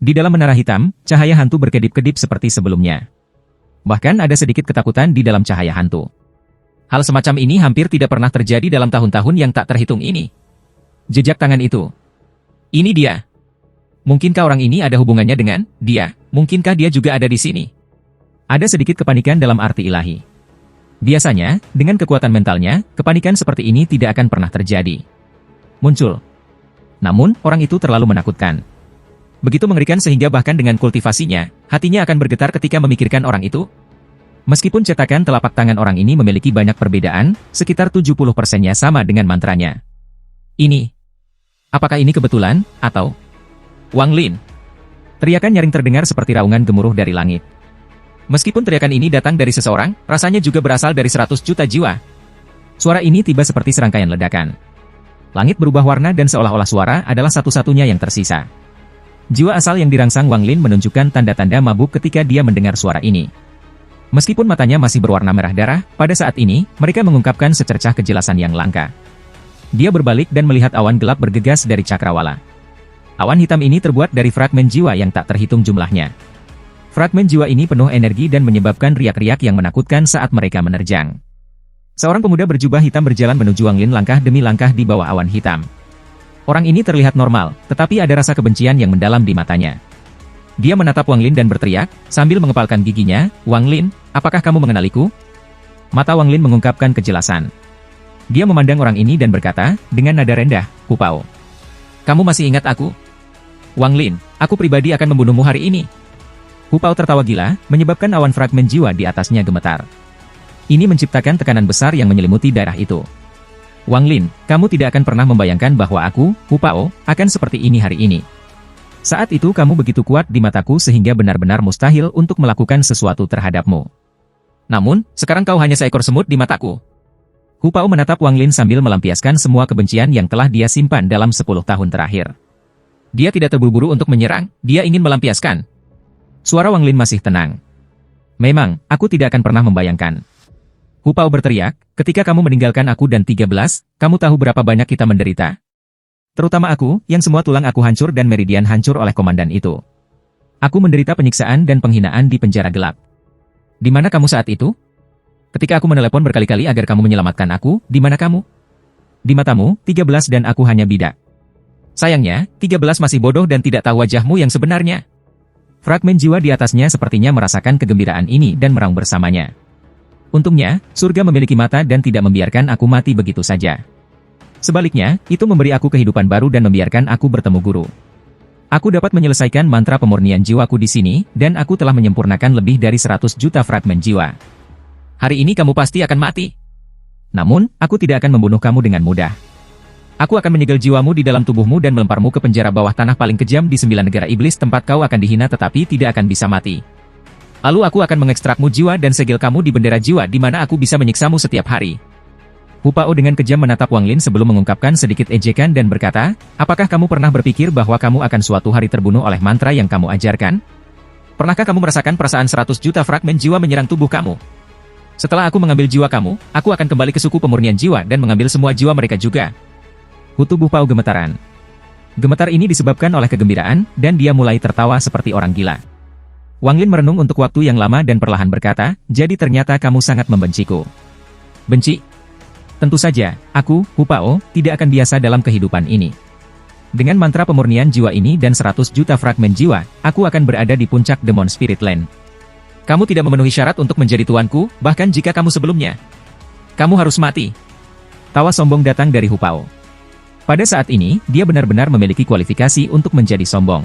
Di dalam menara hitam, cahaya hantu berkedip-kedip seperti sebelumnya. Bahkan ada sedikit ketakutan di dalam cahaya hantu. Hal semacam ini hampir tidak pernah terjadi dalam tahun-tahun yang tak terhitung ini. Jejak tangan itu. Ini dia. Mungkinkah orang ini ada hubungannya dengan dia? Mungkinkah dia juga ada di sini? Ada sedikit kepanikan dalam arti ilahi. Biasanya, dengan kekuatan mentalnya, kepanikan seperti ini tidak akan pernah terjadi. Muncul. Namun, orang itu terlalu menakutkan. Begitu mengerikan sehingga bahkan dengan kultivasinya, hatinya akan bergetar ketika memikirkan orang itu. Meskipun cetakan telapak tangan orang ini memiliki banyak perbedaan, sekitar 70%-nya sama dengan mantranya. Ini. Apakah ini kebetulan, atau... Wang Lin. Teriakan nyaring terdengar seperti raungan gemuruh dari langit. Meskipun teriakan ini datang dari seseorang, rasanya juga berasal dari 100 juta jiwa. Suara ini tiba seperti serangkaian ledakan. Langit berubah warna dan seolah-olah suara adalah satu-satunya yang tersisa. Jiwa asal yang dirangsang Wang Lin menunjukkan tanda-tanda mabuk ketika dia mendengar suara ini. Meskipun matanya masih berwarna merah darah, pada saat ini, mereka mengungkapkan secercah kejelasan yang langka. Dia berbalik dan melihat awan gelap bergegas dari cakrawala. Awan hitam ini terbuat dari fragmen jiwa yang tak terhitung jumlahnya. Fragmen jiwa ini penuh energi dan menyebabkan riak-riak yang menakutkan saat mereka menerjang. Seorang pemuda berjubah hitam berjalan menuju Wang Lin langkah demi langkah di bawah awan hitam. Orang ini terlihat normal, tetapi ada rasa kebencian yang mendalam di matanya. Dia menatap Wang Lin dan berteriak, sambil mengepalkan giginya, "Wang Lin, apakah kamu mengenaliku?" Mata Wang Lin mengungkapkan kejelasan. Dia memandang orang ini dan berkata, dengan nada rendah, "Hu Pao. Kamu masih ingat aku?" "Wang Lin, aku pribadi akan membunuhmu hari ini." Hu Pao tertawa gila, menyebabkan awan fragmen jiwa di atasnya gemetar. Ini menciptakan tekanan besar yang menyelimuti daerah itu. "Wang Lin, kamu tidak akan pernah membayangkan bahwa aku, Hu Pao, akan seperti ini hari ini. Saat itu kamu begitu kuat di mataku sehingga benar-benar mustahil untuk melakukan sesuatu terhadapmu. Namun, sekarang kau hanya seekor semut di mataku." Hu Pao menatap Wang Lin sambil melampiaskan semua kebencian yang telah dia simpan dalam 10 tahun terakhir. Dia tidak terburu-buru untuk menyerang, dia ingin melampiaskan. Suara Wang Lin masih tenang. "Memang, aku tidak akan pernah membayangkan." Hu Pao berteriak, "Ketika kamu meninggalkan aku dan 13, kamu tahu berapa banyak kita menderita? Terutama aku, yang semua tulang aku hancur dan meridian hancur oleh komandan itu. Aku menderita penyiksaan dan penghinaan di penjara gelap. Di mana kamu saat itu? Ketika aku menelepon berkali-kali agar kamu menyelamatkan aku, di mana kamu? Di matamu, 13 dan aku hanya bidak. Sayangnya, 13 masih bodoh dan tidak tahu wajahmu yang sebenarnya." Fragmen jiwa di atasnya sepertinya merasakan kegembiraan ini dan meraung bersamanya. Untungnya, surga memiliki mata dan tidak membiarkan aku mati begitu saja. Sebaliknya, itu memberi aku kehidupan baru dan membiarkan aku bertemu guru. Aku dapat menyelesaikan mantra pemurnian jiwaku di sini, dan aku telah menyempurnakan lebih dari 100 juta fragmen jiwa. Hari ini kamu pasti akan mati. Namun, aku tidak akan membunuh kamu dengan mudah. Aku akan menyegel jiwamu di dalam tubuhmu dan melemparmu ke penjara bawah tanah paling kejam di 9 negara iblis tempat kau akan dihina tetapi tidak akan bisa mati. Lalu aku akan mengekstrakmu jiwa dan segel kamu di bendera jiwa di mana aku bisa menyiksamu setiap hari. Hu Pao dengan kejam menatap Wang Lin sebelum mengungkapkan sedikit ejekan dan berkata, "Apakah kamu pernah berpikir bahwa kamu akan suatu hari terbunuh oleh mantra yang kamu ajarkan? Pernahkah kamu merasakan perasaan 100 juta fragmen jiwa menyerang tubuh kamu? Setelah aku mengambil jiwa kamu, aku akan kembali ke suku pemurnian jiwa dan mengambil semua jiwa mereka juga." Tubuh Pao gemetaran. Gemetar ini disebabkan oleh kegembiraan, dan dia mulai tertawa seperti orang gila. Wang Lin merenung untuk waktu yang lama dan perlahan berkata, "Jadi ternyata kamu sangat membenciku." "Benci? Tentu saja, aku, Hu Pao, tidak akan biasa dalam kehidupan ini. Dengan mantra pemurnian jiwa ini dan 100 juta fragmen jiwa, aku akan berada di puncak Demon Spirit Land. Kamu tidak memenuhi syarat untuk menjadi tuanku, bahkan jika kamu sebelumnya. Kamu harus mati." Tawa sombong datang dari Hu Pao. Pada saat ini, dia benar-benar memiliki kualifikasi untuk menjadi sombong.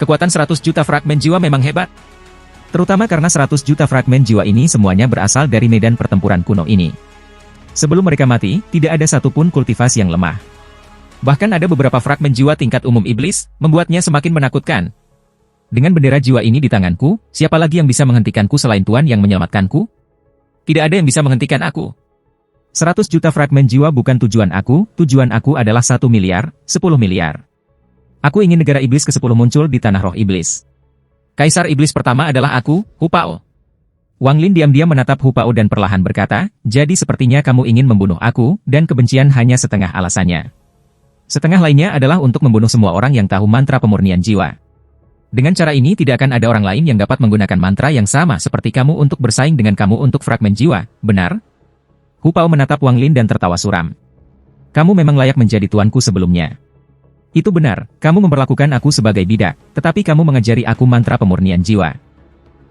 Kekuatan 100 juta fragmen jiwa memang hebat. Terutama karena 100 juta fragmen jiwa ini semuanya berasal dari medan pertempuran kuno ini. Sebelum mereka mati, tidak ada satupun kultivasi yang lemah. Bahkan ada beberapa fragmen jiwa tingkat umum iblis, membuatnya semakin menakutkan. Dengan bendera jiwa ini di tanganku, siapa lagi yang bisa menghentikanku selain Tuan yang menyelamatkanku? Tidak ada yang bisa menghentikan aku. 100 juta fragmen jiwa bukan tujuan aku adalah 1 miliar, 10 miliar. Aku ingin negara iblis ke-10 muncul di tanah roh iblis. Kaisar iblis pertama adalah aku, Hu Pao. Wang Lin diam-diam menatap Hu Pao dan perlahan berkata, "Jadi sepertinya kamu ingin membunuh aku, dan kebencian hanya setengah alasannya. Setengah lainnya adalah untuk membunuh semua orang yang tahu mantra pemurnian jiwa. Dengan cara ini tidak akan ada orang lain yang dapat menggunakan mantra yang sama seperti kamu untuk bersaing dengan kamu untuk fragmen jiwa, benar? Hu Pao menatap Wang Lin dan tertawa suram. Kamu memang layak menjadi tuanku sebelumnya. Itu benar, kamu memperlakukan aku sebagai bidak, tetapi kamu mengajari aku mantra pemurnian jiwa.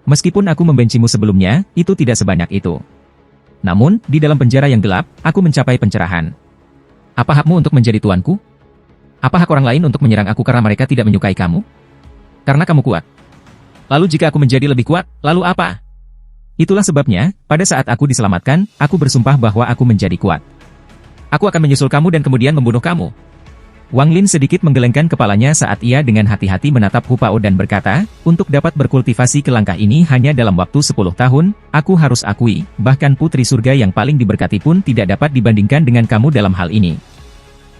Meskipun aku membencimu sebelumnya, itu tidak sebanyak itu. Namun, di dalam penjara yang gelap, aku mencapai pencerahan. Apa hakmu untuk menjadi tuanku? Apa hak orang lain untuk menyerang aku karena mereka tidak menyukai kamu? Karena kamu kuat. Lalu jika aku menjadi lebih kuat, lalu apa? Itulah sebabnya, pada saat aku diselamatkan, aku bersumpah bahwa aku menjadi kuat. Aku akan menyusul kamu dan kemudian membunuh kamu. Wang Lin sedikit menggelengkan kepalanya saat ia dengan hati-hati menatap Hu Pao dan berkata, untuk dapat berkultivasi ke langkah ini hanya dalam waktu 10 tahun, aku harus akui, bahkan putri surga yang paling diberkati pun tidak dapat dibandingkan dengan kamu dalam hal ini.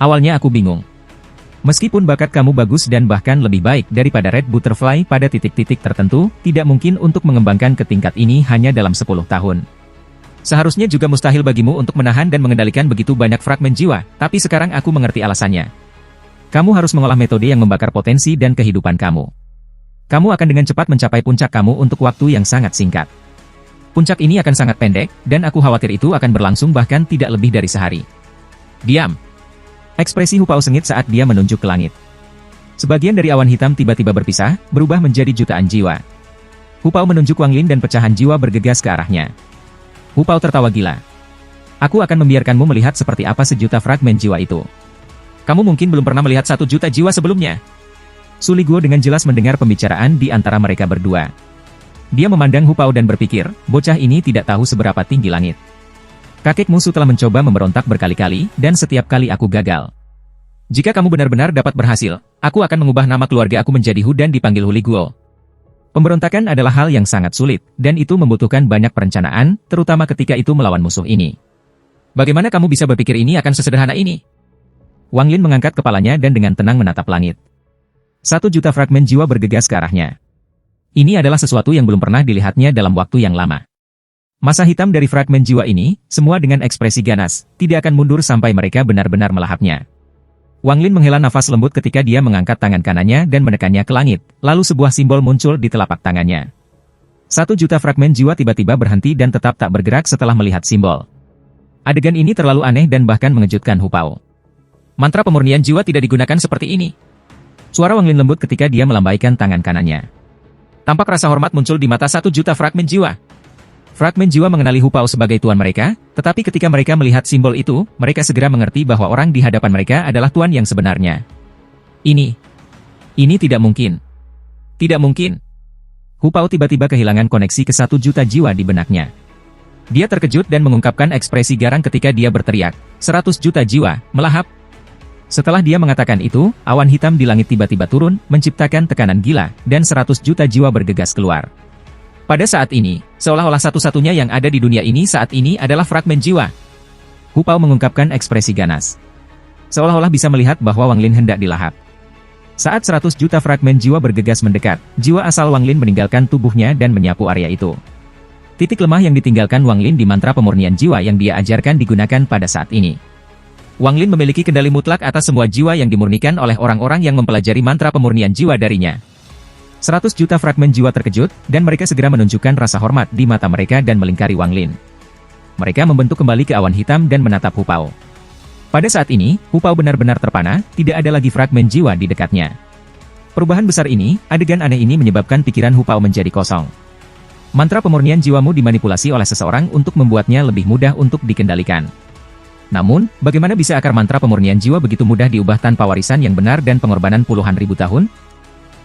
Awalnya aku bingung. Meskipun bakat kamu bagus dan bahkan lebih baik daripada Red Butterfly pada titik-titik tertentu, tidak mungkin untuk mengembangkan ke tingkat ini hanya dalam 10 tahun. Seharusnya juga mustahil bagimu untuk menahan dan mengendalikan begitu banyak fragmen jiwa, tapi sekarang aku mengerti alasannya. Kamu harus mengolah metode yang membakar potensi dan kehidupan kamu. Kamu akan dengan cepat mencapai puncak kamu untuk waktu yang sangat singkat. Puncak ini akan sangat pendek, dan aku khawatir itu akan berlangsung bahkan tidak lebih dari sehari. Diam! Ekspresi Hu Pao sengit saat dia menunjuk ke langit. Sebagian dari awan hitam tiba-tiba berpisah, berubah menjadi jutaan jiwa. Hu Pao menunjuk Wang Lin dan pecahan jiwa bergegas ke arahnya. Hu Pao tertawa gila. Aku akan membiarkanmu melihat seperti apa sejuta fragmen jiwa itu. Kamu mungkin belum pernah melihat 1 juta jiwa sebelumnya. Su Liguo dengan jelas mendengar pembicaraan di antara mereka berdua. Dia memandang Hu Pao dan berpikir, bocah ini tidak tahu seberapa tinggi langit. Kakek musuh telah mencoba memberontak berkali-kali, dan setiap kali aku gagal. Jika kamu benar-benar dapat berhasil, aku akan mengubah nama keluarga aku menjadi Hu dan dipanggil Hu Liguo. Pemberontakan adalah hal yang sangat sulit, dan itu membutuhkan banyak perencanaan, terutama ketika itu melawan musuh ini. Bagaimana kamu bisa berpikir ini akan sesederhana ini? Wang Lin mengangkat kepalanya dan dengan tenang menatap langit. 1 juta fragmen jiwa bergegas ke arahnya. Ini adalah sesuatu yang belum pernah dilihatnya dalam waktu yang lama. Masa hitam dari fragmen jiwa ini, semua dengan ekspresi ganas, tidak akan mundur sampai mereka benar-benar melahapnya. Wang Lin menghela nafas lembut ketika dia mengangkat tangan kanannya dan menekannya ke langit, lalu sebuah simbol muncul di telapak tangannya. 1 juta fragmen jiwa tiba-tiba berhenti dan tetap tak bergerak setelah melihat simbol. Adegan ini terlalu aneh dan bahkan mengejutkan Hu Pao. Mantra pemurnian jiwa tidak digunakan seperti ini. Suara Wang Lin lembut ketika dia melambaikan tangan kanannya. Tampak rasa hormat muncul di mata 1 juta fragmen jiwa. Fragmen jiwa mengenali Hu Pao sebagai tuan mereka, tetapi ketika mereka melihat simbol itu, mereka segera mengerti bahwa orang di hadapan mereka adalah tuan yang sebenarnya. Ini tidak mungkin. Tidak mungkin. Hu Pao tiba-tiba kehilangan koneksi ke 1 juta jiwa di benaknya. Dia terkejut dan mengungkapkan ekspresi garang ketika dia berteriak, 100 juta jiwa, melahap. Setelah dia mengatakan itu, awan hitam di langit tiba-tiba turun, menciptakan tekanan gila, dan 100 juta jiwa bergegas keluar. Pada saat ini, seolah-olah satu-satunya yang ada di dunia ini saat ini adalah fragmen jiwa. Hu Pao mengungkapkan ekspresi ganas. Seolah-olah bisa melihat bahwa Wang Lin hendak dilahap. Saat 100 juta fragmen jiwa bergegas mendekat, jiwa asal Wang Lin meninggalkan tubuhnya dan menyapu area itu. Titik lemah yang ditinggalkan Wang Lin di mantra pemurnian jiwa yang dia ajarkan digunakan pada saat ini. Wang Lin memiliki kendali mutlak atas semua jiwa yang dimurnikan oleh orang-orang yang mempelajari mantra pemurnian jiwa darinya. 100 juta fragmen jiwa terkejut, dan mereka segera menunjukkan rasa hormat di mata mereka dan melingkari Wang Lin. Mereka membentuk kembali ke awan hitam dan menatap Hu Pao. Pada saat ini, Hu Pao benar-benar terpana, tidak ada lagi fragmen jiwa di dekatnya. Perubahan besar ini, adegan aneh ini menyebabkan pikiran Hu Pao menjadi kosong. Mantra pemurnian jiwamu dimanipulasi oleh seseorang untuk membuatnya lebih mudah untuk dikendalikan. Namun, bagaimana bisa akar mantra pemurnian jiwa begitu mudah diubah tanpa warisan yang benar dan pengorbanan puluhan ribu tahun?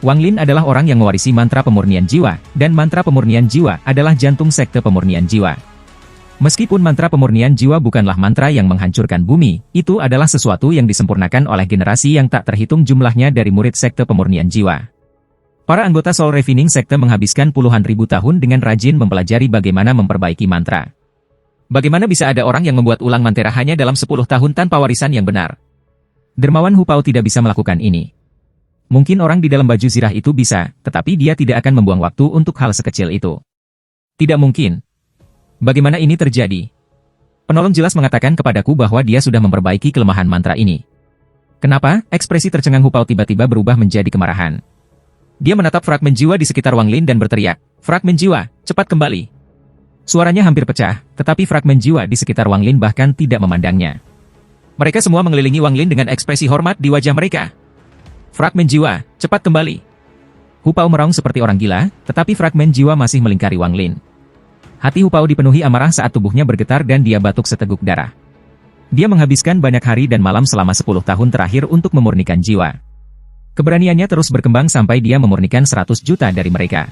Wang Lin adalah orang yang mewarisi mantra pemurnian jiwa, dan mantra pemurnian jiwa adalah jantung sekte pemurnian jiwa. Meskipun mantra pemurnian jiwa bukanlah mantra yang menghancurkan bumi, itu adalah sesuatu yang disempurnakan oleh generasi yang tak terhitung jumlahnya dari murid sekte pemurnian jiwa. Para anggota Soul Refining sekte menghabiskan puluhan ribu tahun dengan rajin mempelajari bagaimana memperbaiki mantra. Bagaimana bisa ada orang yang membuat ulang mantra hanya dalam 10 tahun tanpa warisan yang benar? Dermawan Hu Pao tidak bisa melakukan ini. Mungkin orang di dalam baju zirah itu bisa, tetapi dia tidak akan membuang waktu untuk hal sekecil itu. Tidak mungkin. Bagaimana ini terjadi? Penolong jelas mengatakan kepadaku bahwa dia sudah memperbaiki kelemahan mantra ini. Kenapa? Ekspresi tercengang Hu Pao tiba-tiba berubah menjadi kemarahan. Dia menatap fragmen jiwa di sekitar Wang Lin dan berteriak, "Fragmen jiwa, cepat kembali!" Suaranya hampir pecah, tetapi fragmen jiwa di sekitar Wang Lin bahkan tidak memandangnya. Mereka semua mengelilingi Wang Lin dengan ekspresi hormat di wajah mereka. "Fragmen jiwa, cepat kembali!" Hu Pao meraung seperti orang gila, tetapi fragmen jiwa masih melingkari Wang Lin. Hati Hu Pao dipenuhi amarah saat tubuhnya bergetar dan dia batuk seteguk darah. Dia menghabiskan banyak hari dan malam selama 10 tahun terakhir untuk memurnikan jiwa. Keberaniannya terus berkembang sampai dia memurnikan 100 juta dari mereka.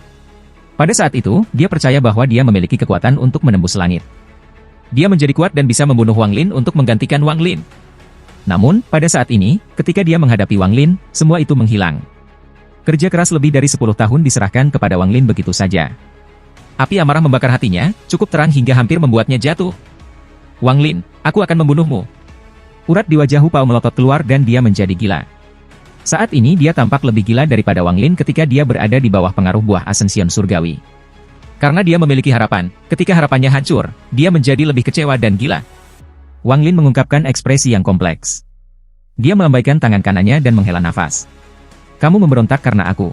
Pada saat itu, dia percaya bahwa dia memiliki kekuatan untuk menembus langit. Dia menjadi kuat dan bisa membunuh Wang Lin untuk menggantikan Wang Lin. Namun, pada saat ini, ketika dia menghadapi Wang Lin, semua itu menghilang. Kerja keras lebih dari 10 tahun diserahkan kepada Wang Lin begitu saja. Api amarah membakar hatinya, cukup terang hingga hampir membuatnya jatuh. "Wang Lin, aku akan membunuhmu." Urat di wajah Hu Pao melotot keluar dan dia menjadi gila. Saat ini dia tampak lebih gila daripada Wang Lin ketika dia berada di bawah pengaruh buah Ascension Surgawi. Karena dia memiliki harapan, ketika harapannya hancur, dia menjadi lebih kecewa dan gila. Wang Lin mengungkapkan ekspresi yang kompleks. Dia melambaikan tangan kanannya dan menghela nafas. "Kamu memberontak karena aku.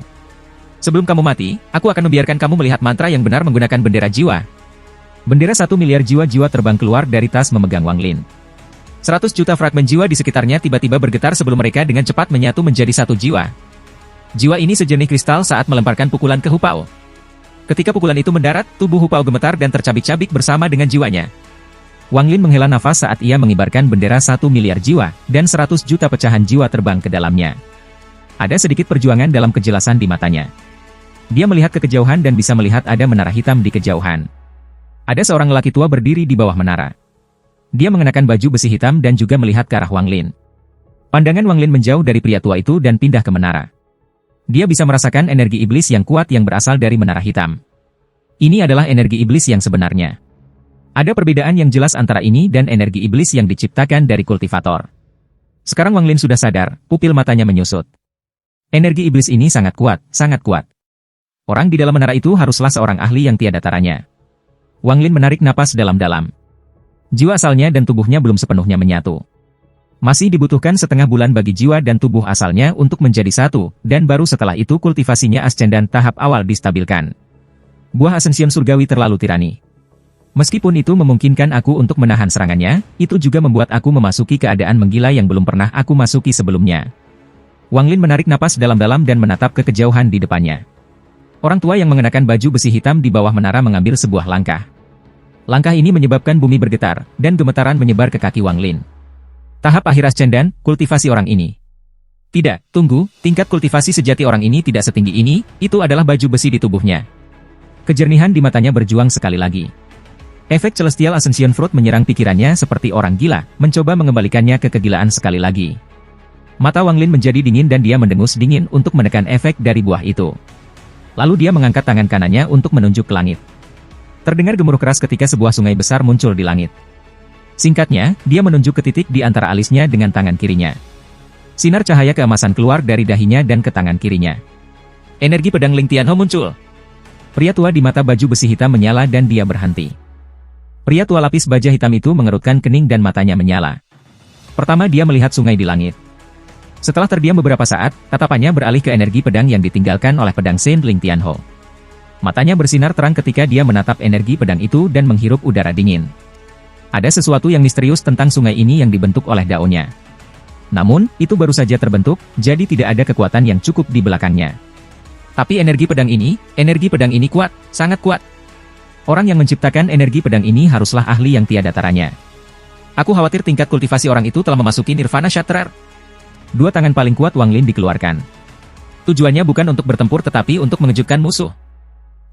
Sebelum kamu mati, aku akan membiarkan kamu melihat mantra yang benar menggunakan bendera jiwa." Bendera 1 miliar jiwa-jiwa terbang keluar dari tas memegang Wang Lin. 100 juta fragmen jiwa di sekitarnya tiba-tiba bergetar sebelum mereka dengan cepat menyatu menjadi satu jiwa. Jiwa ini sejernih kristal saat melemparkan pukulan ke Hu Pao. Ketika pukulan itu mendarat, tubuh Hu Pao gemetar dan tercabik-cabik bersama dengan jiwanya. Wang Lin menghela nafas saat ia mengibarkan bendera 1 miliar jiwa, dan 100 juta pecahan jiwa terbang ke dalamnya. Ada sedikit perjuangan dalam kejelasan di matanya. Dia melihat ke kejauhan dan bisa melihat ada menara hitam di kejauhan. Ada seorang lelaki tua berdiri di bawah menara. Dia mengenakan baju besi hitam dan juga melihat ke arah Wang Lin. Pandangan Wang Lin menjauh dari pria tua itu dan pindah ke menara. Dia bisa merasakan energi iblis yang kuat yang berasal dari menara hitam. Ini adalah energi iblis yang sebenarnya. Ada perbedaan yang jelas antara ini dan energi iblis yang diciptakan dari kultivator. Sekarang Wang Lin sudah sadar, pupil matanya menyusut. Energi iblis ini sangat kuat, sangat kuat. Orang di dalam menara itu haruslah seorang ahli yang tiada taranya. Wang Lin menarik napas dalam-dalam. Jiwa asalnya dan tubuhnya belum sepenuhnya menyatu. Masih dibutuhkan setengah bulan bagi jiwa dan tubuh asalnya untuk menjadi satu, dan baru setelah itu kultivasinya ascendan tahap awal distabilkan. Buah Ascension Surgawi terlalu tirani. Meskipun itu memungkinkan aku untuk menahan serangannya, itu juga membuat aku memasuki keadaan menggila yang belum pernah aku masuki sebelumnya. Wang Lin menarik napas dalam-dalam dan menatap ke kejauhan di depannya. Orang tua yang mengenakan baju besi hitam di bawah menara mengambil sebuah langkah. Langkah ini menyebabkan bumi bergetar, dan gemetaran menyebar ke kaki Wang Lin. Tahap akhir ascendan, kultivasi orang ini. Tidak, tunggu, tingkat kultivasi sejati orang ini tidak setinggi ini, itu adalah baju besi di tubuhnya. Kejernihan di matanya berjuang sekali lagi. Efek Celestial Ascension Fruit menyerang pikirannya seperti orang gila, mencoba mengembalikannya ke kegilaan sekali lagi. Mata Wang Lin menjadi dingin dan dia mendengus dingin untuk menekan efek dari buah itu. Lalu dia mengangkat tangan kanannya untuk menunjuk ke langit. Terdengar gemuruh keras ketika sebuah sungai besar muncul di langit. Singkatnya, dia menunjuk ke titik di antara alisnya dengan tangan kirinya. Sinar cahaya keemasan keluar dari dahinya dan ke tangan kirinya. Energi pedang Ling Tianho muncul. Pria tua di mata baju besi hitam menyala dan dia berhenti. Pria tua lapis baja hitam itu mengerutkan kening dan matanya menyala. Pertama dia melihat sungai di langit. Setelah terdiam beberapa saat, tatapannya beralih ke energi pedang yang ditinggalkan oleh pedang Saint Ling Tianho. Matanya bersinar terang ketika dia menatap energi pedang itu dan menghirup udara dingin. Ada sesuatu yang misterius tentang sungai ini yang dibentuk oleh daunnya. Namun, itu baru saja terbentuk, jadi tidak ada kekuatan yang cukup di belakangnya. Tapi energi pedang ini kuat, sangat kuat. Orang yang menciptakan energi pedang ini haruslah ahli yang tiada taranya. Aku khawatir tingkat kultivasi orang itu telah memasuki Nirvana Shatterer. Dua tangan paling kuat Wang Lin dikeluarkan. Tujuannya bukan untuk bertempur tetapi untuk mengejutkan musuh.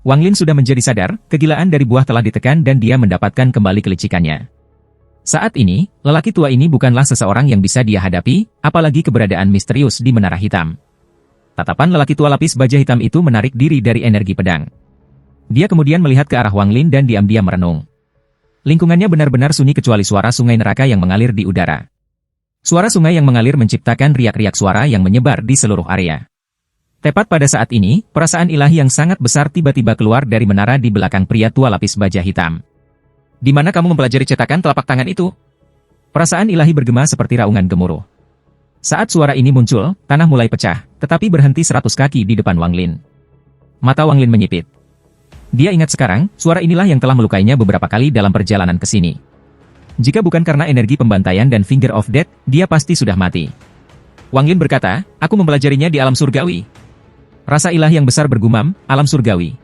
Wang Lin sudah menjadi sadar, kegilaan dari buah telah ditekan dan dia mendapatkan kembali kelicikannya. Saat ini, lelaki tua ini bukanlah seseorang yang bisa dia hadapi, apalagi keberadaan misterius di menara hitam. Tatapan lelaki tua lapis baja hitam itu menarik diri dari energi pedang. Dia kemudian melihat ke arah Wang Lin dan diam-diam merenung. Lingkungannya benar-benar sunyi kecuali suara sungai neraka yang mengalir di udara. Suara sungai yang mengalir menciptakan riak-riak suara yang menyebar di seluruh area. Tepat pada saat ini, perasaan ilahi yang sangat besar tiba-tiba keluar dari menara di belakang pria tua lapis baja hitam. Di mana kamu mempelajari cetakan telapak tangan itu? Perasaan ilahi bergema seperti raungan gemuruh. Saat suara ini muncul, tanah mulai pecah, tetapi berhenti 100 kaki di depan Wang Lin. Mata Wang Lin menyipit. Dia ingat sekarang, suara inilah yang telah melukainya beberapa kali dalam perjalanan ke sini. Jika bukan karena energi pembantaian dan Finger of Death, dia pasti sudah mati. Wang Lin berkata, aku mempelajarinya di alam surgawi. Rasa ilah yang besar bergumam, alam surgawi.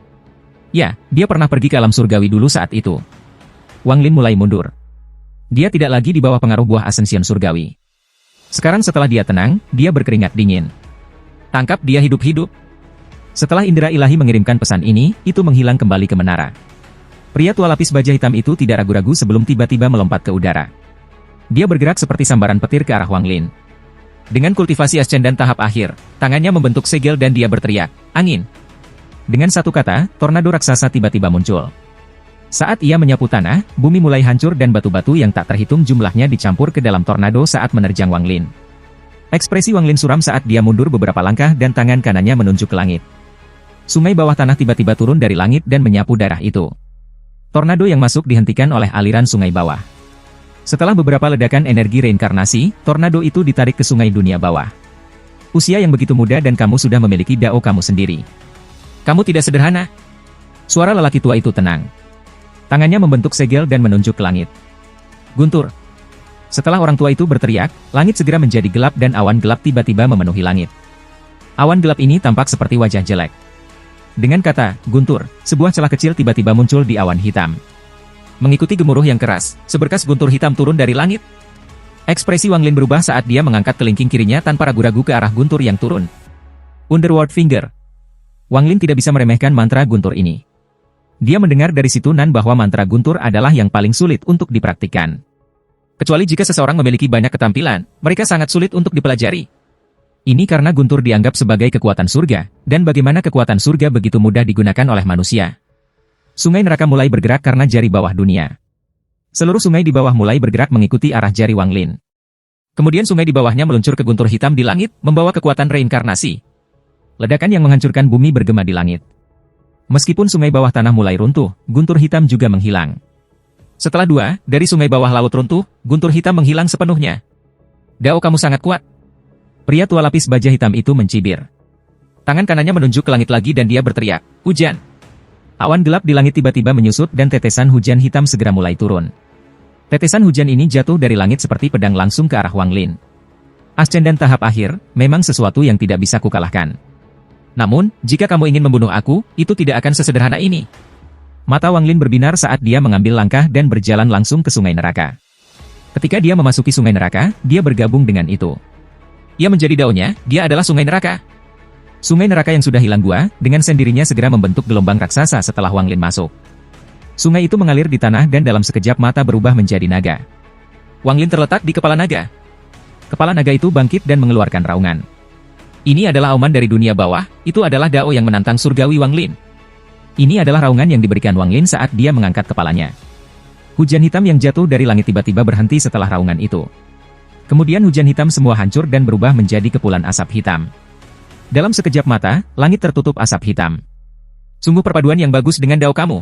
Ya, dia pernah pergi ke alam surgawi dulu saat itu. Wang Lin mulai mundur. Dia tidak lagi di bawah pengaruh buah Ascension surgawi. Sekarang setelah dia tenang, dia berkeringat dingin. Tangkap dia hidup-hidup. Setelah indera ilahi mengirimkan pesan ini, itu menghilang kembali ke menara. Pria tua lapis baja hitam itu tidak ragu-ragu sebelum tiba-tiba melompat ke udara. Dia bergerak seperti sambaran petir ke arah Wang Lin. Dengan kultivasi ascendan tahap akhir, tangannya membentuk segel dan dia berteriak, angin. Dengan satu kata, tornado raksasa tiba-tiba muncul. Saat ia menyapu tanah, bumi mulai hancur dan batu-batu yang tak terhitung jumlahnya dicampur ke dalam tornado saat menerjang Wang Lin. Ekspresi Wang Lin suram saat dia mundur beberapa langkah dan tangan kanannya menunjuk ke langit. Sungai bawah tanah tiba-tiba turun dari langit dan menyapu daerah itu. Tornado yang masuk dihentikan oleh aliran sungai bawah. Setelah beberapa ledakan energi reinkarnasi, tornado itu ditarik ke sungai dunia bawah. Usia yang begitu muda dan kamu sudah memiliki dao kamu sendiri. Kamu tidak sederhana. Suara lelaki tua itu tenang. Tangannya membentuk segel dan menunjuk ke langit. Guntur. Setelah orang tua itu berteriak, langit segera menjadi gelap dan awan gelap tiba-tiba memenuhi langit. Awan gelap ini tampak seperti wajah jelek. Dengan kata, Guntur, sebuah celah kecil tiba-tiba muncul di awan hitam. Mengikuti gemuruh yang keras, seberkas guntur hitam turun dari langit. Ekspresi Wang Lin berubah saat dia mengangkat kelingking kirinya tanpa ragu-ragu ke arah guntur yang turun. Underworld Finger. Wang Lin tidak bisa meremehkan mantra guntur ini. Dia mendengar dari situ Nan bahwa mantra guntur adalah yang paling sulit untuk dipraktikkan. Kecuali jika seseorang memiliki banyak ketampilan, mereka sangat sulit untuk dipelajari. Ini karena guntur dianggap sebagai kekuatan surga, dan bagaimana kekuatan surga begitu mudah digunakan oleh manusia. Sungai neraka mulai bergerak karena jari bawah dunia. Seluruh sungai di bawah mulai bergerak mengikuti arah jari Wang Lin. Kemudian sungai di bawahnya meluncur ke guntur hitam di langit, membawa kekuatan reinkarnasi. Ledakan yang menghancurkan bumi bergema di langit. Meskipun sungai bawah tanah mulai runtuh, guntur hitam juga menghilang. Setelah dari sungai bawah laut runtuh, guntur hitam menghilang sepenuhnya. Dao kamu sangat kuat. Pria tua lapis baja hitam itu mencibir. Tangan kanannya menunjuk ke langit lagi dan dia berteriak, hujan. Awan gelap di langit tiba-tiba menyusut dan tetesan hujan hitam segera mulai turun. Tetesan hujan ini jatuh dari langit seperti pedang langsung ke arah Wang Lin. Ascendan tahap akhir, memang sesuatu yang tidak bisa kukalahkan. Namun, jika kamu ingin membunuh aku, itu tidak akan sesederhana ini. Mata Wang Lin berbinar saat dia mengambil langkah dan berjalan langsung ke sungai neraka. Ketika dia memasuki sungai neraka, dia bergabung dengan itu. Ia menjadi daunnya, dia adalah sungai neraka. Sungai neraka yang sudah hilang gua, dengan sendirinya segera membentuk gelombang raksasa setelah Wang Lin masuk. Sungai itu mengalir di tanah dan dalam sekejap mata berubah menjadi naga. Wang Lin terletak di kepala naga. Kepala naga itu bangkit dan mengeluarkan raungan. Ini adalah auman dari dunia bawah, itu adalah dao yang menantang surgawi Wang Lin. Ini adalah raungan yang diberikan Wang Lin saat dia mengangkat kepalanya. Hujan hitam yang jatuh dari langit tiba-tiba berhenti setelah raungan itu. Kemudian hujan hitam semua hancur dan berubah menjadi kepulan asap hitam. Dalam sekejap mata, langit tertutup asap hitam. Sungguh perpaduan yang bagus dengan dao kamu.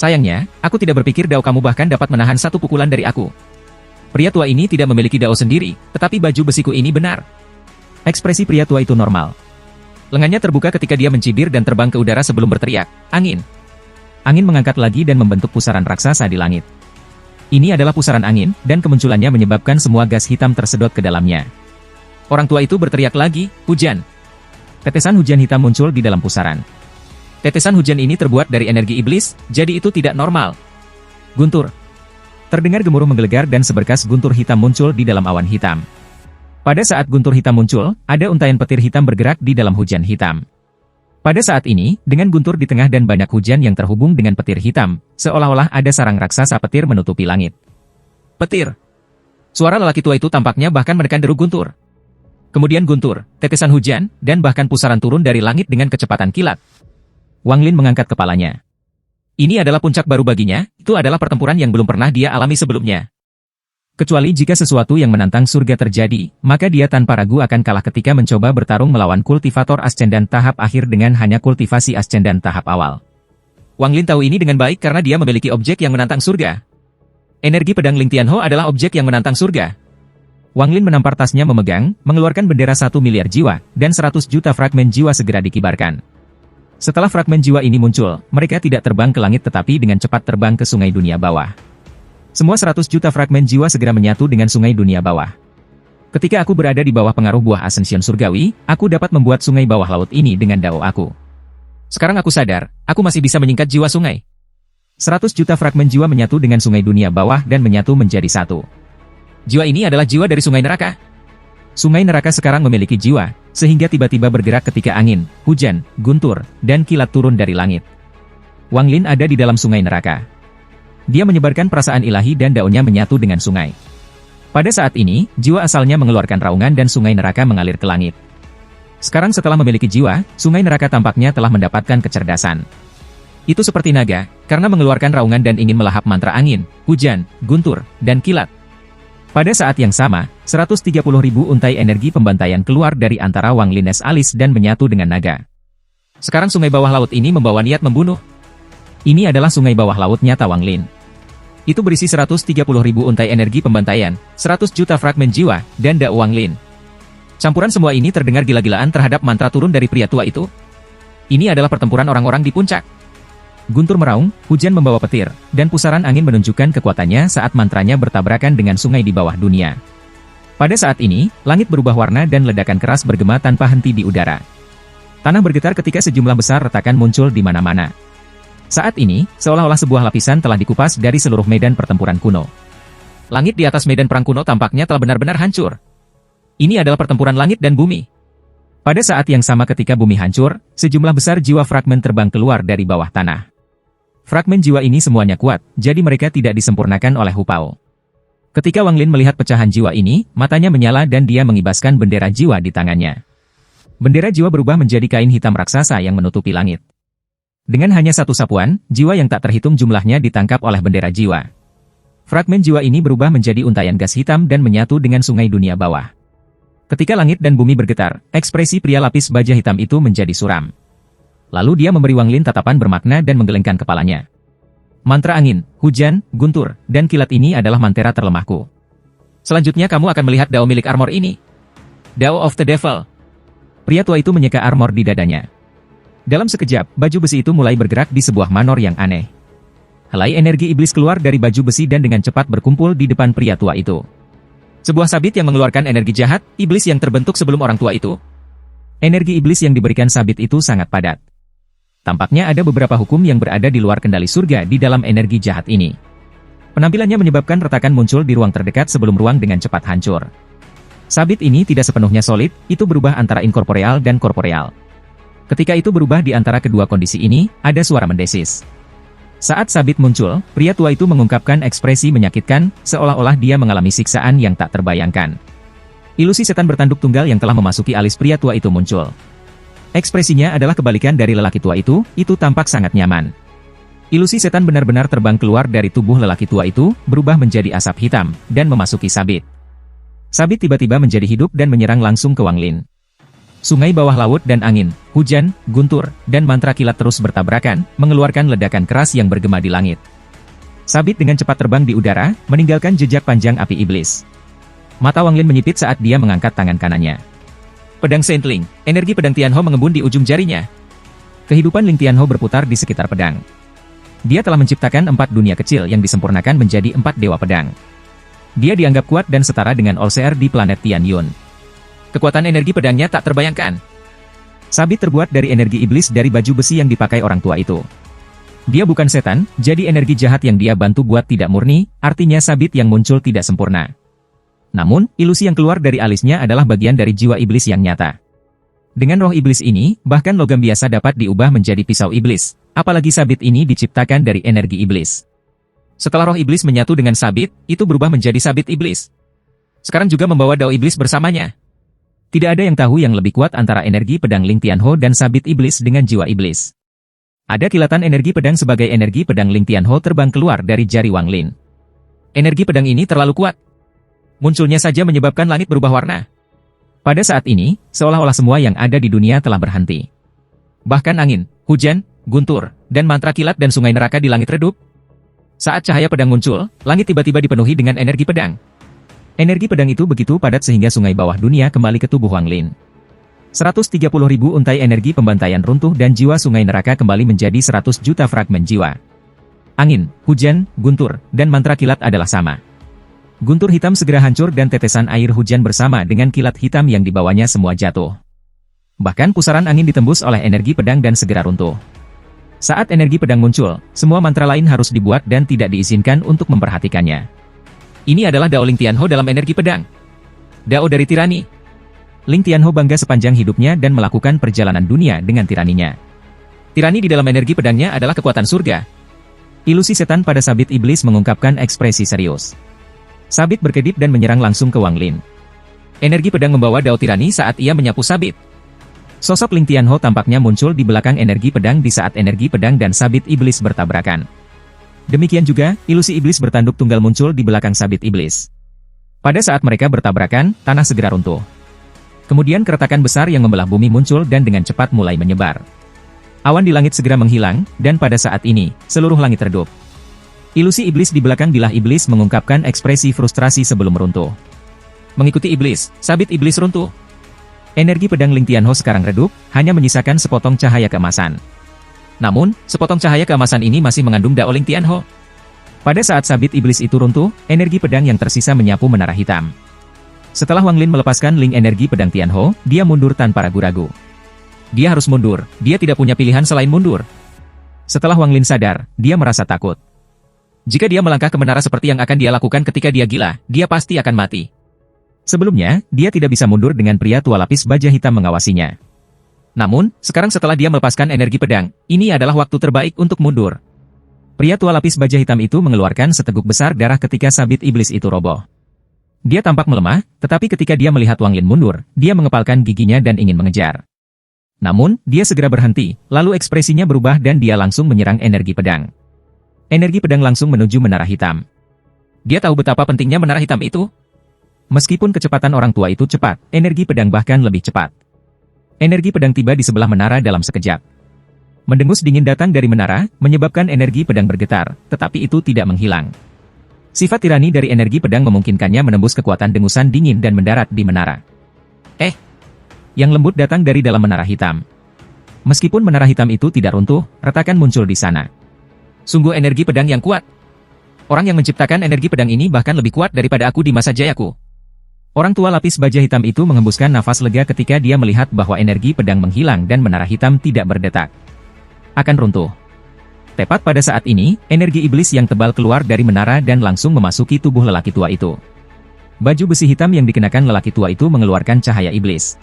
Sayangnya, aku tidak berpikir dao kamu bahkan dapat menahan satu pukulan dari aku. Pria tua ini tidak memiliki dao sendiri, tetapi baju besiku ini benar. Ekspresi pria tua itu normal. Lengannya terbuka ketika dia mencibir dan terbang ke udara sebelum berteriak, angin. Angin mengangkat lagi dan membentuk pusaran raksasa di langit. Ini adalah pusaran angin, dan kemunculannya menyebabkan semua gas hitam tersedot ke dalamnya. Orang tua itu berteriak lagi, hujan. Tetesan hujan hitam muncul di dalam pusaran. Tetesan hujan ini terbuat dari energi iblis, jadi itu tidak normal. Guntur. Terdengar gemuruh menggelegar dan seberkas guntur hitam muncul di dalam awan hitam. Pada saat guntur hitam muncul, ada untaian petir hitam bergerak di dalam hujan hitam. Pada saat ini, dengan guntur di tengah dan banyak hujan yang terhubung dengan petir hitam, seolah-olah ada sarang raksasa petir menutupi langit. Petir. Suara lelaki tua itu tampaknya bahkan menekan deru guntur. Kemudian guntur, tetesan hujan, dan bahkan pusaran turun dari langit dengan kecepatan kilat. Wang Lin mengangkat kepalanya. Ini adalah puncak baru baginya, itu adalah pertempuran yang belum pernah dia alami sebelumnya. Kecuali jika sesuatu yang menantang surga terjadi, maka dia tanpa ragu akan kalah ketika mencoba bertarung melawan kultivator ascendan tahap akhir dengan hanya kultivasi ascendan tahap awal. Wang Lin tahu ini dengan baik karena dia memiliki objek yang menantang surga. Energi pedang Ling Tianho adalah objek yang menantang surga. Wang Lin menampar tasnya memegang, mengeluarkan bendera 1 miliar jiwa, dan 100 juta fragmen jiwa segera dikibarkan. Setelah fragmen jiwa ini muncul, mereka tidak terbang ke langit tetapi dengan cepat terbang ke sungai dunia bawah. Semua 100 juta fragmen jiwa segera menyatu dengan sungai dunia bawah. Ketika aku berada di bawah pengaruh buah Ascension Surgawi, aku dapat membuat sungai bawah laut ini dengan dao aku. Sekarang aku sadar, aku masih bisa menyingkat jiwa sungai. 100 juta fragmen jiwa menyatu dengan sungai dunia bawah dan menyatu menjadi satu. Jiwa ini adalah jiwa dari sungai neraka. Sungai neraka sekarang memiliki jiwa, sehingga tiba-tiba bergerak ketika angin, hujan, guntur, dan kilat turun dari langit. Wang Lin ada di dalam sungai neraka. Dia menyebarkan perasaan ilahi dan daunnya menyatu dengan sungai. Pada saat ini, jiwa asalnya mengeluarkan raungan dan sungai neraka mengalir ke langit. Sekarang setelah memiliki jiwa, sungai neraka tampaknya telah mendapatkan kecerdasan. Itu seperti naga, karena mengeluarkan raungan dan ingin melahap mantra angin, hujan, guntur, dan kilat. Pada saat yang sama, 130.000 untai energi pembantaian keluar dari antara Wang Lin's alis dan menyatu dengan naga. Sekarang sungai bawah laut ini membawa niat membunuh. Ini adalah sungai bawah laut nyata Wang Lin. Itu berisi 130.000 untai energi pembantaian, 100 juta fragmen jiwa, dan dao Wang Lin. Campuran semua ini terdengar gila-gilaan terhadap mantra turun dari pria tua itu. Ini adalah pertempuran orang-orang di puncak. Guntur meraung, hujan membawa petir, dan pusaran angin menunjukkan kekuatannya saat mantranya bertabrakan dengan sungai di bawah dunia. Pada saat ini, langit berubah warna dan ledakan keras bergema tanpa henti di udara. Tanah bergetar ketika sejumlah besar retakan muncul di mana-mana. Saat ini, seolah-olah sebuah lapisan telah dikupas dari seluruh medan pertempuran kuno. Langit di atas medan perang kuno tampaknya telah benar-benar hancur. Ini adalah pertempuran langit dan bumi. Pada saat yang sama ketika bumi hancur, sejumlah besar jiwa fragmen terbang keluar dari bawah tanah. Fragmen jiwa ini semuanya kuat, jadi mereka tidak disempurnakan oleh Hupao. Ketika Wang Lin melihat pecahan jiwa ini, matanya menyala dan dia mengibaskan bendera jiwa di tangannya. Bendera jiwa berubah menjadi kain hitam raksasa yang menutupi langit. Dengan hanya satu sapuan, jiwa yang tak terhitung jumlahnya ditangkap oleh bendera jiwa. Fragmen jiwa ini berubah menjadi untaian gas hitam dan menyatu dengan sungai dunia bawah. Ketika langit dan bumi bergetar, ekspresi pria lapis baja hitam itu menjadi suram. Lalu dia memberi Wang Lin tatapan bermakna dan menggelengkan kepalanya. Mantra angin, hujan, guntur, dan kilat ini adalah mantra terlemahku. Selanjutnya kamu akan melihat dao milik armor ini. Dao of the Devil. Pria tua itu menyeka armor di dadanya. Dalam sekejap, baju besi itu mulai bergerak di sebuah manor yang aneh. Helai energi iblis keluar dari baju besi dan dengan cepat berkumpul di depan pria tua itu. Sebuah sabit yang mengeluarkan energi jahat, iblis yang terbentuk sebelum orang tua itu. Energi iblis yang diberikan sabit itu sangat padat. Tampaknya ada beberapa hukum yang berada di luar kendali surga di dalam energi jahat ini. Penampilannya menyebabkan retakan muncul di ruang terdekat sebelum ruang dengan cepat hancur. Sabit ini tidak sepenuhnya solid, itu berubah antara inkorporeal dan korporeal. Ketika itu berubah di antara kedua kondisi ini, ada suara mendesis. Saat sabit muncul, pria tua itu mengungkapkan ekspresi menyakitkan, seolah-olah dia mengalami siksaan yang tak terbayangkan. Ilusi setan bertanduk tunggal yang telah memasuki alis pria tua itu muncul. Ekspresinya adalah kebalikan dari lelaki tua itu tampak sangat nyaman. Ilusi setan benar-benar terbang keluar dari tubuh lelaki tua itu, berubah menjadi asap hitam, dan memasuki sabit. Sabit tiba-tiba menjadi hidup dan menyerang langsung ke Wang Lin. Sungai bawah laut dan angin, hujan, guntur, dan mantra kilat terus bertabrakan, mengeluarkan ledakan keras yang bergema di langit. Sabit dengan cepat terbang di udara, meninggalkan jejak panjang api iblis. Mata Wang Lin menyipit saat dia mengangkat tangan kanannya. Pedang Saintling, energi pedang Tianhou mengembun di ujung jarinya. Kehidupan Ling Tianhou berputar di sekitar pedang. Dia telah menciptakan 4 dunia kecil yang disempurnakan menjadi 4 dewa pedang. Dia dianggap kuat dan setara dengan Allseer di planet Tian Yun. Kekuatan energi pedangnya tak terbayangkan. Sabit terbuat dari energi iblis dari baju besi yang dipakai orang tua itu. Dia bukan setan, jadi energi jahat yang dia bantu buat tidak murni, artinya sabit yang muncul tidak sempurna. Namun, ilusi yang keluar dari alisnya adalah bagian dari jiwa iblis yang nyata. Dengan roh iblis ini, bahkan logam biasa dapat diubah menjadi pisau iblis, apalagi sabit ini diciptakan dari energi iblis. Setelah roh iblis menyatu dengan sabit, itu berubah menjadi sabit iblis. Sekarang juga membawa dao iblis bersamanya. Tidak ada yang tahu yang lebih kuat antara energi pedang Ling Tianhou dan sabit iblis dengan jiwa iblis. Ada kilatan energi pedang sebagai energi pedang Ling Tianhou terbang keluar dari jari Wang Lin. Energi pedang ini terlalu kuat. Munculnya saja menyebabkan langit berubah warna. Pada saat ini, seolah-olah semua yang ada di dunia telah berhenti. Bahkan angin, hujan, guntur, dan mantra kilat dan sungai neraka di langit redup. Saat cahaya pedang muncul, langit tiba-tiba dipenuhi dengan energi pedang. Energi pedang itu begitu padat sehingga sungai bawah dunia kembali ke tubuh Wang Lin. 130.000 untai energi pembantaian runtuh dan jiwa sungai neraka kembali menjadi 100 juta fragmen jiwa. Angin, hujan, guntur, dan mantra kilat adalah sama. Guntur hitam segera hancur dan tetesan air hujan bersama dengan kilat hitam yang dibawanya semua jatuh. Bahkan pusaran angin ditembus oleh energi pedang dan segera runtuh. Saat energi pedang muncul, semua mantra lain harus dibuat dan tidak diizinkan untuk memperhatikannya. Ini adalah Dao Ling Tianho dalam energi pedang. Dao dari tirani. Ling Tianho bangga sepanjang hidupnya dan melakukan perjalanan dunia dengan tiraninya. Tirani di dalam energi pedangnya adalah kekuatan surga. Ilusi setan pada sabit iblis mengungkapkan ekspresi serius. Sabit berkedip dan menyerang langsung ke Wang Lin. Energi pedang membawa Dao tirani saat ia menyapu sabit. Sosok Ling Tianho tampaknya muncul di belakang energi pedang di saat energi pedang dan sabit iblis bertabrakan. Demikian juga, ilusi iblis bertanduk tunggal muncul di belakang sabit iblis. Pada saat mereka bertabrakan, tanah segera runtuh. Kemudian keretakan besar yang membelah bumi muncul dan dengan cepat mulai menyebar. Awan di langit segera menghilang, dan pada saat ini, seluruh langit redup. Ilusi iblis di belakang bilah iblis mengungkapkan ekspresi frustrasi sebelum runtuh. Mengikuti iblis, sabit iblis runtuh. Energi pedang Ling Tianho sekarang redup, hanya menyisakan sepotong cahaya keemasan. Namun, sepotong cahaya keemasan ini masih mengandung Dao Ling Tianho. Pada saat sabit iblis itu runtuh, energi pedang yang tersisa menyapu menara hitam. Setelah Wang Lin melepaskan link energi pedang Tianho, dia mundur tanpa ragu-ragu. Dia harus mundur, dia tidak punya pilihan selain mundur. Setelah Wang Lin sadar, dia merasa takut. Jika dia melangkah ke menara seperti yang akan dia lakukan ketika dia gila, dia pasti akan mati. Sebelumnya, dia tidak bisa mundur dengan pria tua lapis baja hitam mengawasinya. Namun, sekarang setelah dia melepaskan energi pedang, ini adalah waktu terbaik untuk mundur. Pria tua lapis baja hitam itu mengeluarkan seteguk besar darah ketika sabit iblis itu roboh. Dia tampak melemah, tetapi ketika dia melihat Wang Lin mundur, dia mengepalkan giginya dan ingin mengejar. Namun, dia segera berhenti, lalu ekspresinya berubah dan dia langsung menyerang energi pedang. Energi pedang langsung menuju menara hitam. Dia tahu betapa pentingnya menara hitam itu. Meskipun kecepatan orang tua itu cepat, energi pedang bahkan lebih cepat. Energi pedang tiba di sebelah menara dalam sekejap. Mendengus dingin datang dari menara, menyebabkan energi pedang bergetar, tetapi itu tidak menghilang. Sifat tirani dari energi pedang memungkinkannya menembus kekuatan dengusan dingin dan mendarat di menara. Yang lembut datang dari dalam menara hitam. Meskipun menara hitam itu tidak runtuh, retakan muncul di sana. Sungguh energi pedang yang kuat. Orang yang menciptakan energi pedang ini bahkan lebih kuat daripada aku di masa jayaku. Orang tua lapis baja hitam itu menghembuskan nafas lega ketika dia melihat bahwa energi pedang menghilang dan menara hitam tidak berdetak. Akan runtuh. Tepat pada saat ini, energi iblis yang tebal keluar dari menara dan langsung memasuki tubuh lelaki tua itu. Baju besi hitam yang dikenakan lelaki tua itu mengeluarkan cahaya iblis.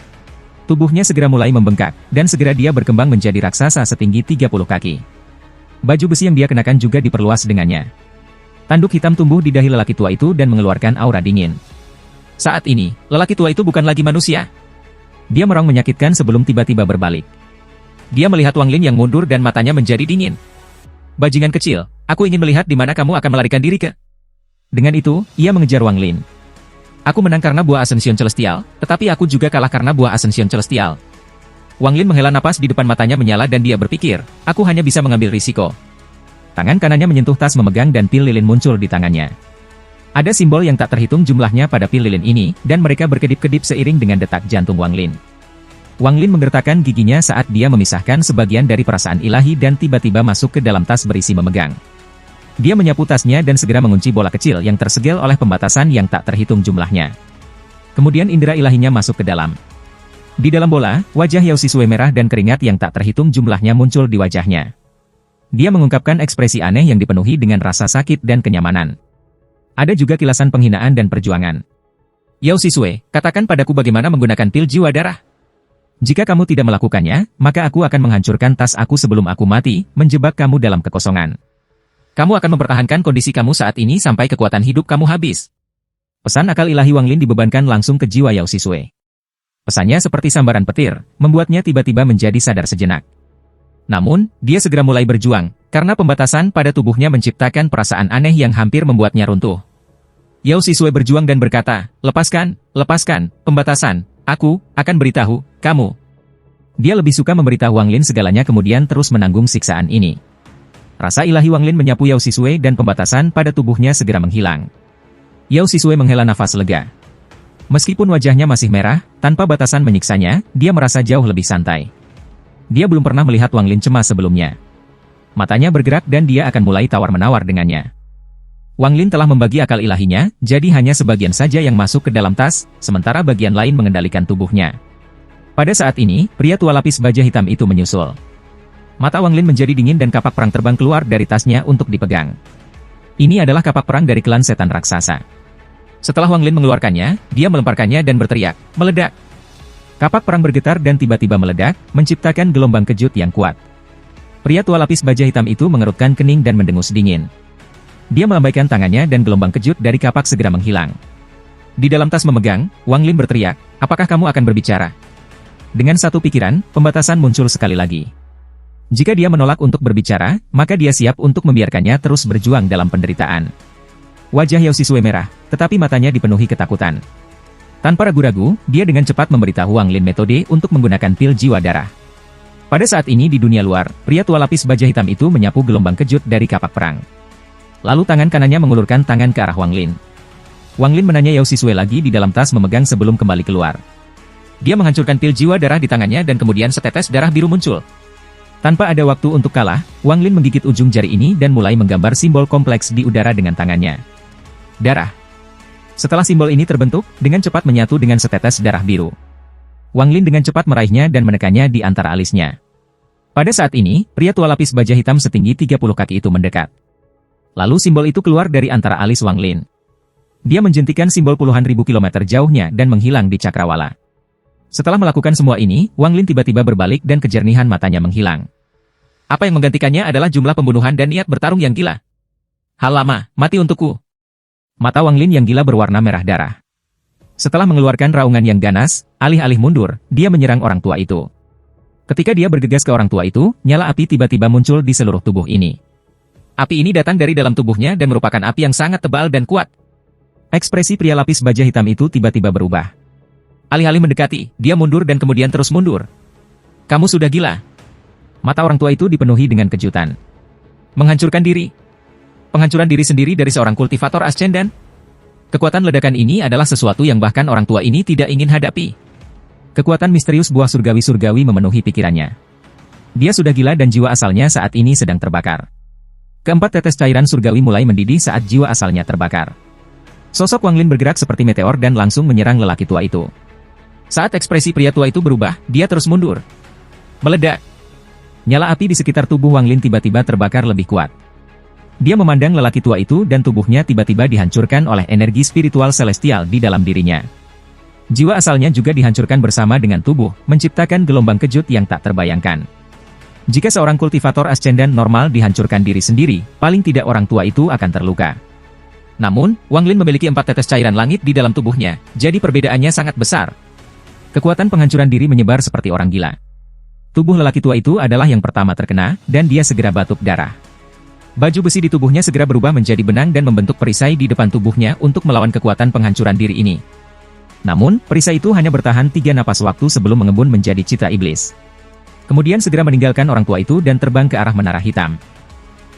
Tubuhnya segera mulai membengkak, dan segera dia berkembang menjadi raksasa setinggi 30 kaki. Baju besi yang dia kenakan juga diperluas dengannya. Tanduk hitam tumbuh di dahi lelaki tua itu dan mengeluarkan aura dingin. Saat ini, lelaki tua itu bukan lagi manusia. Dia merong menyakitkan sebelum tiba-tiba berbalik. Dia melihat Wang Lin yang mundur dan matanya menjadi dingin. Bajingan kecil, aku ingin melihat di mana kamu akan melarikan diri ke. Dengan itu, ia mengejar Wang Lin. Aku menang karena buah Ascension Celestial, tetapi aku juga kalah karena buah Ascension Celestial. Wang Lin menghela napas di depan matanya menyala dan dia berpikir, aku hanya bisa mengambil risiko. Tangan kanannya menyentuh tas memegang dan pil lilin muncul di tangannya. Ada simbol yang tak terhitung jumlahnya pada pil lilin ini, dan mereka berkedip-kedip seiring dengan detak jantung Wang Lin. Wang Lin menggertakkan giginya saat dia memisahkan sebagian dari perasaan ilahi dan tiba-tiba masuk ke dalam tas berisi memegang. Dia menyapu tasnya dan segera mengunci bola kecil yang tersegel oleh pembatasan yang tak terhitung jumlahnya. Kemudian indera ilahinya masuk ke dalam. Di dalam bola, wajah Yao Sisue merah dan keringat yang tak terhitung jumlahnya muncul di wajahnya. Dia mengungkapkan ekspresi aneh yang dipenuhi dengan rasa sakit dan kenyamanan. Ada juga kilasan penghinaan dan perjuangan. Yao Sisue, katakan padaku bagaimana menggunakan pil jiwa darah. Jika kamu tidak melakukannya, maka aku akan menghancurkan tas aku sebelum aku mati, menjebak kamu dalam kekosongan. Kamu akan mempertahankan kondisi kamu saat ini sampai kekuatan hidup kamu habis. Pesan akal ilahi Wang Lin dibebankan langsung ke jiwa Yao Sisue. Pesannya seperti sambaran petir, membuatnya tiba-tiba menjadi sadar sejenak. Namun, dia segera mulai berjuang, karena pembatasan pada tubuhnya menciptakan perasaan aneh yang hampir membuatnya runtuh. Yao Sisue berjuang dan berkata, lepaskan, pembatasan, aku akan beritahu, kamu. Dia lebih suka memberitahu Wang Lin segalanya kemudian terus menanggung siksaan ini. Rasa ilahi Wang Lin menyapu Yao Sisue dan pembatasan pada tubuhnya segera menghilang. Yao Sisue menghela nafas lega. Meskipun wajahnya masih merah, tanpa batasan menyiksanya, dia merasa jauh lebih santai. Dia belum pernah melihat Wang Lin cemas sebelumnya. Matanya bergerak dan dia akan mulai tawar-menawar dengannya. Wang Lin telah membagi akal ilahinya, jadi hanya sebagian saja yang masuk ke dalam tas, sementara bagian lain mengendalikan tubuhnya. Pada saat ini, pria tua lapis baja hitam itu menyusul. Mata Wang Lin menjadi dingin dan kapak perang terbang keluar dari tasnya untuk dipegang. Ini adalah kapak perang dari klan setan raksasa. Setelah Wang Lin mengeluarkannya, dia melemparkannya dan berteriak, "Meledak!" Kapak perang bergetar dan tiba-tiba meledak, menciptakan gelombang kejut yang kuat. Pria tua lapis baja hitam itu mengerutkan kening dan mendengus dingin. Dia melambaikan tangannya dan gelombang kejut dari kapak segera menghilang. Di dalam tas memegang, Wang Lin berteriak, "Apakah kamu akan berbicara?" Dengan satu pikiran, pembatasan muncul sekali lagi. Jika dia menolak untuk berbicara, maka dia siap untuk membiarkannya terus berjuang dalam penderitaan. Wajah Yao Sisue merah, tetapi matanya dipenuhi ketakutan. Tanpa ragu-ragu, dia dengan cepat memberitahu Wang Lin metode untuk menggunakan pil jiwa darah. Pada saat ini di dunia luar, pria tua lapis baja hitam itu menyapu gelombang kejut dari kapak perang. Lalu tangan kanannya mengulurkan tangan ke arah Wang Lin. Wang Lin menanya Yao Sisue lagi di dalam tas memegang sebelum kembali keluar. Dia menghancurkan pil jiwa darah di tangannya dan kemudian setetes darah biru muncul. Tanpa ada waktu untuk kalah, Wang Lin menggigit ujung jari ini dan mulai menggambar simbol kompleks di udara dengan tangannya. Darah. Setelah simbol ini terbentuk, dengan cepat menyatu dengan setetes darah biru. Wang Lin dengan cepat meraihnya dan menekannya di antara alisnya. Pada saat ini, pria tua lapis baja hitam setinggi 30 kaki itu mendekat. Lalu simbol itu keluar dari antara alis Wang Lin. Dia menjentikan simbol puluhan ribu kilometer jauhnya dan menghilang di cakrawala. Setelah melakukan semua ini, Wang Lin tiba-tiba berbalik dan kejernihan matanya menghilang. Apa yang menggantikannya adalah jumlah pembunuhan dan niat bertarung yang gila. Hal lama, mati untukku. Mata Wang Lin yang gila berwarna merah darah. Setelah mengeluarkan raungan yang ganas, alih-alih mundur, dia menyerang orang tua itu. Ketika dia bergegas ke orang tua itu, nyala api tiba-tiba muncul di seluruh tubuh ini. Api ini datang dari dalam tubuhnya dan merupakan api yang sangat tebal dan kuat. Ekspresi pria lapis baja hitam itu tiba-tiba berubah. Alih-alih mendekati, dia mundur dan kemudian terus mundur. Kamu sudah gila. Mata orang tua itu dipenuhi dengan kejutan. Menghancurkan diri. Penghancuran diri sendiri dari seorang kultivator ascendan. Kekuatan ledakan ini adalah sesuatu yang bahkan orang tua ini tidak ingin hadapi. Kekuatan misterius buah surgawi-surgawi memenuhi pikirannya. Dia sudah gila dan jiwa asalnya saat ini sedang terbakar. Keempat tetes cairan surgawi mulai mendidih saat jiwa asalnya terbakar. Sosok Wang Lin bergerak seperti meteor dan langsung menyerang lelaki tua itu. Saat ekspresi pria tua itu berubah, dia terus mundur. Meledak. Nyala api di sekitar tubuh Wang Lin tiba-tiba terbakar lebih kuat. Dia memandang lelaki tua itu dan tubuhnya tiba-tiba dihancurkan oleh energi spiritual celestial di dalam dirinya. Jiwa asalnya juga dihancurkan bersama dengan tubuh, menciptakan gelombang kejut yang tak terbayangkan. Jika seorang kultivator ascendan normal dihancurkan diri sendiri, paling tidak orang tua itu akan terluka. Namun, Wang Lin memiliki 4 tetes cairan langit di dalam tubuhnya, jadi perbedaannya sangat besar. Kekuatan penghancuran diri menyebar seperti orang gila. Tubuh lelaki tua itu adalah yang pertama terkena, dan dia segera batuk darah. Baju besi di tubuhnya segera berubah menjadi benang dan membentuk perisai di depan tubuhnya untuk melawan kekuatan penghancuran diri ini. Namun, perisai itu hanya bertahan 3 napas waktu sebelum mengembun menjadi citra iblis. Kemudian segera meninggalkan orang tua itu dan terbang ke arah menara hitam.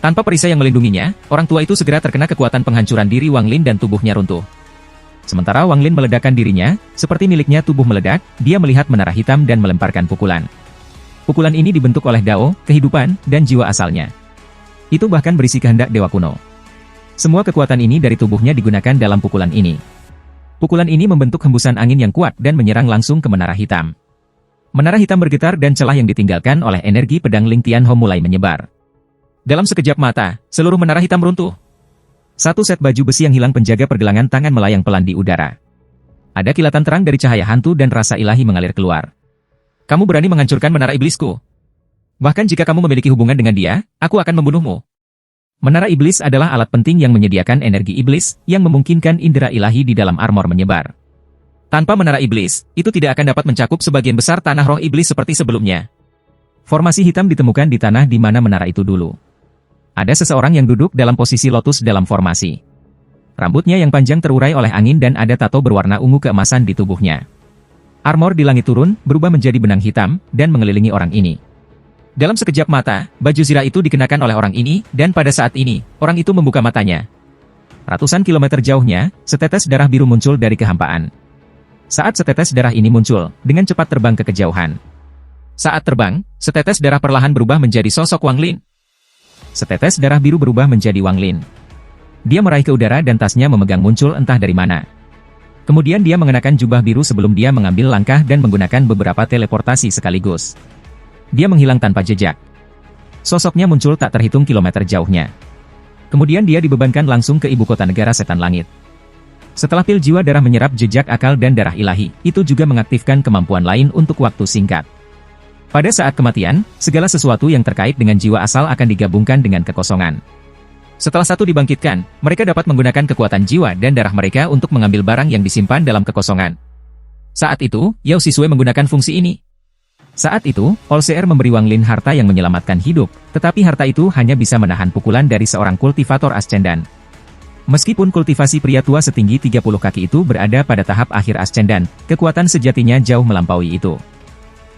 Tanpa perisai yang melindunginya, orang tua itu segera terkena kekuatan penghancuran diri Wang Lin dan tubuhnya runtuh. Sementara Wang Lin meledakkan dirinya, seperti miliknya tubuh meledak, dia melihat menara hitam dan melemparkan pukulan. Pukulan ini dibentuk oleh Dao, kehidupan, dan jiwa asalnya. Itu bahkan berisi kehendak dewa kuno. Semua kekuatan ini dari tubuhnya digunakan dalam pukulan ini. Pukulan ini membentuk hembusan angin yang kuat dan menyerang langsung ke menara hitam. Menara hitam bergetar dan celah yang ditinggalkan oleh energi pedang Ling Tianhou mulai menyebar. Dalam sekejap mata, seluruh menara hitam runtuh. Satu set baju besi yang hilang penjaga pergelangan tangan melayang pelan di udara. Ada kilatan terang dari cahaya hantu dan rasa ilahi mengalir keluar. Kamu berani menghancurkan menara iblisku? Bahkan jika kamu memiliki hubungan dengan dia, aku akan membunuhmu. Menara iblis adalah alat penting yang menyediakan energi iblis, yang memungkinkan indera ilahi di dalam armor menyebar. Tanpa menara iblis, itu tidak akan dapat mencakup sebagian besar tanah roh iblis seperti sebelumnya. Formasi hitam ditemukan di tanah di mana menara itu dulu. Ada seseorang yang duduk dalam posisi lotus dalam formasi. Rambutnya yang panjang terurai oleh angin dan ada tato berwarna ungu keemasan di tubuhnya. Armor di langit turun, berubah menjadi benang hitam, dan mengelilingi orang ini. Dalam sekejap mata, baju zirah itu dikenakan oleh orang ini, dan pada saat ini, orang itu membuka matanya. Ratusan kilometer jauhnya, setetes darah biru muncul dari kehampaan. Saat setetes darah ini muncul, dengan cepat terbang ke kejauhan. Saat terbang, setetes darah perlahan berubah menjadi sosok Wang Lin. Setetes darah biru berubah menjadi Wang Lin. Dia meraih ke udara dan tasnya memegang muncul entah dari mana. Kemudian dia mengenakan jubah biru sebelum dia mengambil langkah dan menggunakan beberapa teleportasi sekaligus. Dia menghilang tanpa jejak. Sosoknya muncul tak terhitung kilometer jauhnya. Kemudian dia dibebankan langsung ke ibu kota negara setan langit. Setelah pil jiwa darah menyerap jejak akal dan darah ilahi, itu juga mengaktifkan kemampuan lain untuk waktu singkat. Pada saat kematian, segala sesuatu yang terkait dengan jiwa asal akan digabungkan dengan kekosongan. Setelah satu dibangkitkan, mereka dapat menggunakan kekuatan jiwa dan darah mereka untuk mengambil barang yang disimpan dalam kekosongan. Saat itu, Yao Sisue menggunakan fungsi ini. Saat itu, Olseer memberi Wang Lin harta yang menyelamatkan hidup, tetapi harta itu hanya bisa menahan pukulan dari seorang kultivator ascendan. Meskipun kultivasi pria tua setinggi 30 kaki itu berada pada tahap akhir ascendan, kekuatan sejatinya jauh melampaui itu.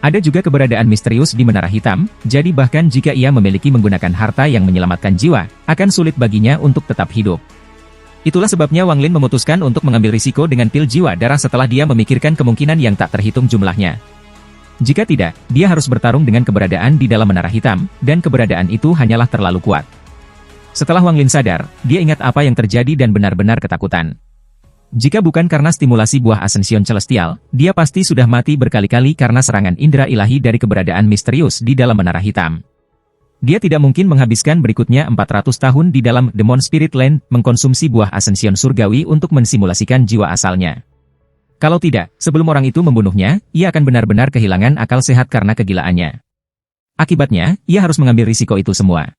Ada juga keberadaan misterius di Menara Hitam, jadi bahkan jika ia memiliki menggunakan harta yang menyelamatkan jiwa, akan sulit baginya untuk tetap hidup. Itulah sebabnya Wang Lin memutuskan untuk mengambil risiko dengan pil jiwa darah setelah dia memikirkan kemungkinan yang tak terhitung jumlahnya. Jika tidak, dia harus bertarung dengan keberadaan di dalam Menara Hitam, dan keberadaan itu hanyalah terlalu kuat. Setelah Wang Lin sadar, dia ingat apa yang terjadi dan benar-benar ketakutan. Jika bukan karena stimulasi buah Ascension Celestial, dia pasti sudah mati berkali-kali karena serangan indera ilahi dari keberadaan misterius di dalam Menara Hitam. Dia tidak mungkin menghabiskan berikutnya 400 tahun di dalam Demon Spirit Land mengkonsumsi buah Ascension Surgawi untuk mensimulasikan jiwa asalnya. Kalau tidak, sebelum orang itu membunuhnya, ia akan benar-benar kehilangan akal sehat karena kegilaannya. Akibatnya, ia harus mengambil risiko itu semua.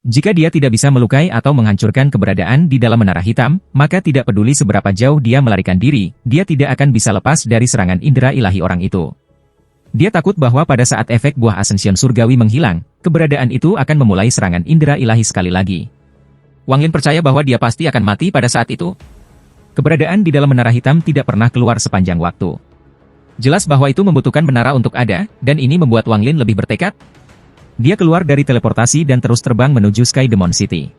Jika dia tidak bisa melukai atau menghancurkan keberadaan di dalam Menara Hitam, maka tidak peduli seberapa jauh dia melarikan diri, dia tidak akan bisa lepas dari serangan indera ilahi orang itu. Dia takut bahwa pada saat efek buah Ascension Surgawi menghilang, keberadaan itu akan memulai serangan indera ilahi sekali lagi. Wang Lin percaya bahwa dia pasti akan mati pada saat itu. Keberadaan di dalam Menara Hitam tidak pernah keluar sepanjang waktu. Jelas bahwa itu membutuhkan menara untuk ada, dan ini membuat Wang Lin lebih bertekad. Dia keluar dari teleportasi dan terus terbang menuju Sky Demon City.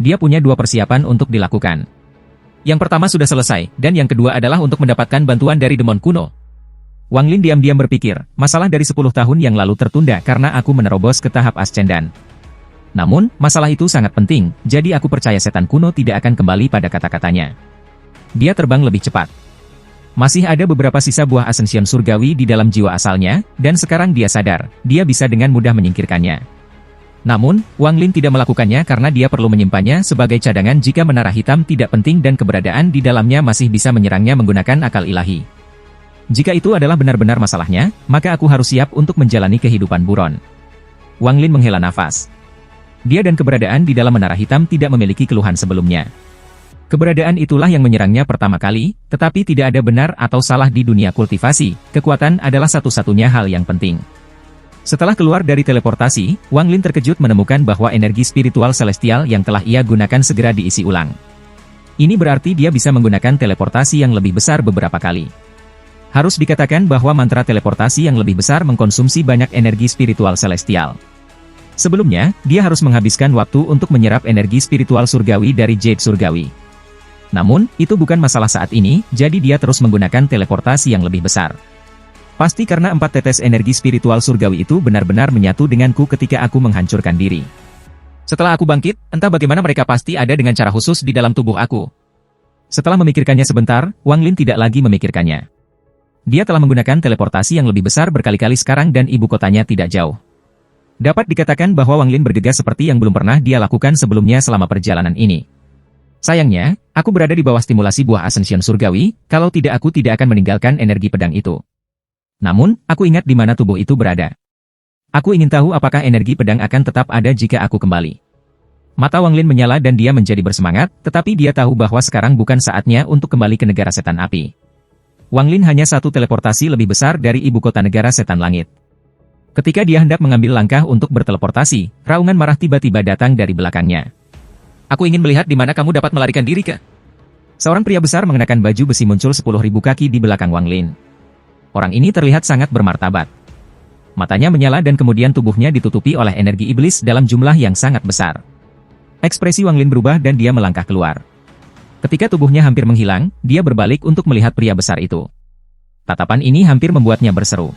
Dia punya dua persiapan untuk dilakukan. Yang pertama sudah selesai, dan yang kedua adalah untuk mendapatkan bantuan dari demon kuno. Wang Lin diam-diam berpikir, masalah dari 10 tahun yang lalu tertunda karena aku menerobos ke tahap ascendan. Namun, masalah itu sangat penting, jadi aku percaya setan kuno tidak akan kembali pada kata-katanya. Dia terbang lebih cepat. Masih ada beberapa sisa buah Ascension Surgawi di dalam jiwa asalnya, dan sekarang dia sadar, dia bisa dengan mudah menyingkirkannya. Namun, Wang Lin tidak melakukannya karena dia perlu menyimpannya sebagai cadangan jika Menara Hitam tidak penting dan keberadaan di dalamnya masih bisa menyerangnya menggunakan akal ilahi. Jika itu adalah benar-benar masalahnya, maka aku harus siap untuk menjalani kehidupan buron. Wang Lin menghela nafas. Dia dan keberadaan di dalam Menara Hitam tidak memiliki keluhan sebelumnya. Keberadaan itulah yang menyerangnya pertama kali, tetapi tidak ada benar atau salah di dunia kultivasi, kekuatan adalah satu-satunya hal yang penting. Setelah keluar dari teleportasi, Wang Lin terkejut menemukan bahwa energi spiritual celestial yang telah ia gunakan segera diisi ulang. Ini berarti dia bisa menggunakan teleportasi yang lebih besar beberapa kali. Harus dikatakan bahwa mantra teleportasi yang lebih besar mengkonsumsi banyak energi spiritual celestial. Sebelumnya, dia harus menghabiskan waktu untuk menyerap energi spiritual surgawi dari Jade Surgawi. Namun, itu bukan masalah saat ini, jadi dia terus menggunakan teleportasi yang lebih besar. Pasti karena 4 tetes energi spiritual surgawi itu benar-benar menyatu denganku ketika aku menghancurkan diri. Setelah aku bangkit, entah bagaimana mereka pasti ada dengan cara khusus di dalam tubuh aku. Setelah memikirkannya sebentar, Wang Lin tidak lagi memikirkannya. Dia telah menggunakan teleportasi yang lebih besar berkali-kali sekarang dan ibu kotanya tidak jauh. Dapat dikatakan bahwa Wang Lin bergegas seperti yang belum pernah dia lakukan sebelumnya selama perjalanan ini. Sayangnya, aku berada di bawah stimulasi buah Ascension Surgawi, kalau tidak aku tidak akan meninggalkan energi pedang itu. Namun, aku ingat di mana tubuh itu berada. Aku ingin tahu apakah energi pedang akan tetap ada jika aku kembali. Mata Wang Lin menyala dan dia menjadi bersemangat, tetapi dia tahu bahwa sekarang bukan saatnya untuk kembali ke negara setan api. Wang Lin hanya satu teleportasi lebih besar dari ibu kota negara setan langit. Ketika dia hendak mengambil langkah untuk berteleportasi, raungan marah tiba-tiba datang dari belakangnya. Aku ingin melihat di mana kamu dapat melarikan diri ke. Seorang pria besar mengenakan baju besi muncul 10.000 kaki di belakang Wang Lin. Orang ini terlihat sangat bermartabat. Matanya menyala dan kemudian tubuhnya ditutupi oleh energi iblis dalam jumlah yang sangat besar. Ekspresi Wang Lin berubah dan dia melangkah keluar. Ketika tubuhnya hampir menghilang, dia berbalik untuk melihat pria besar itu. Tatapan ini hampir membuatnya berseru.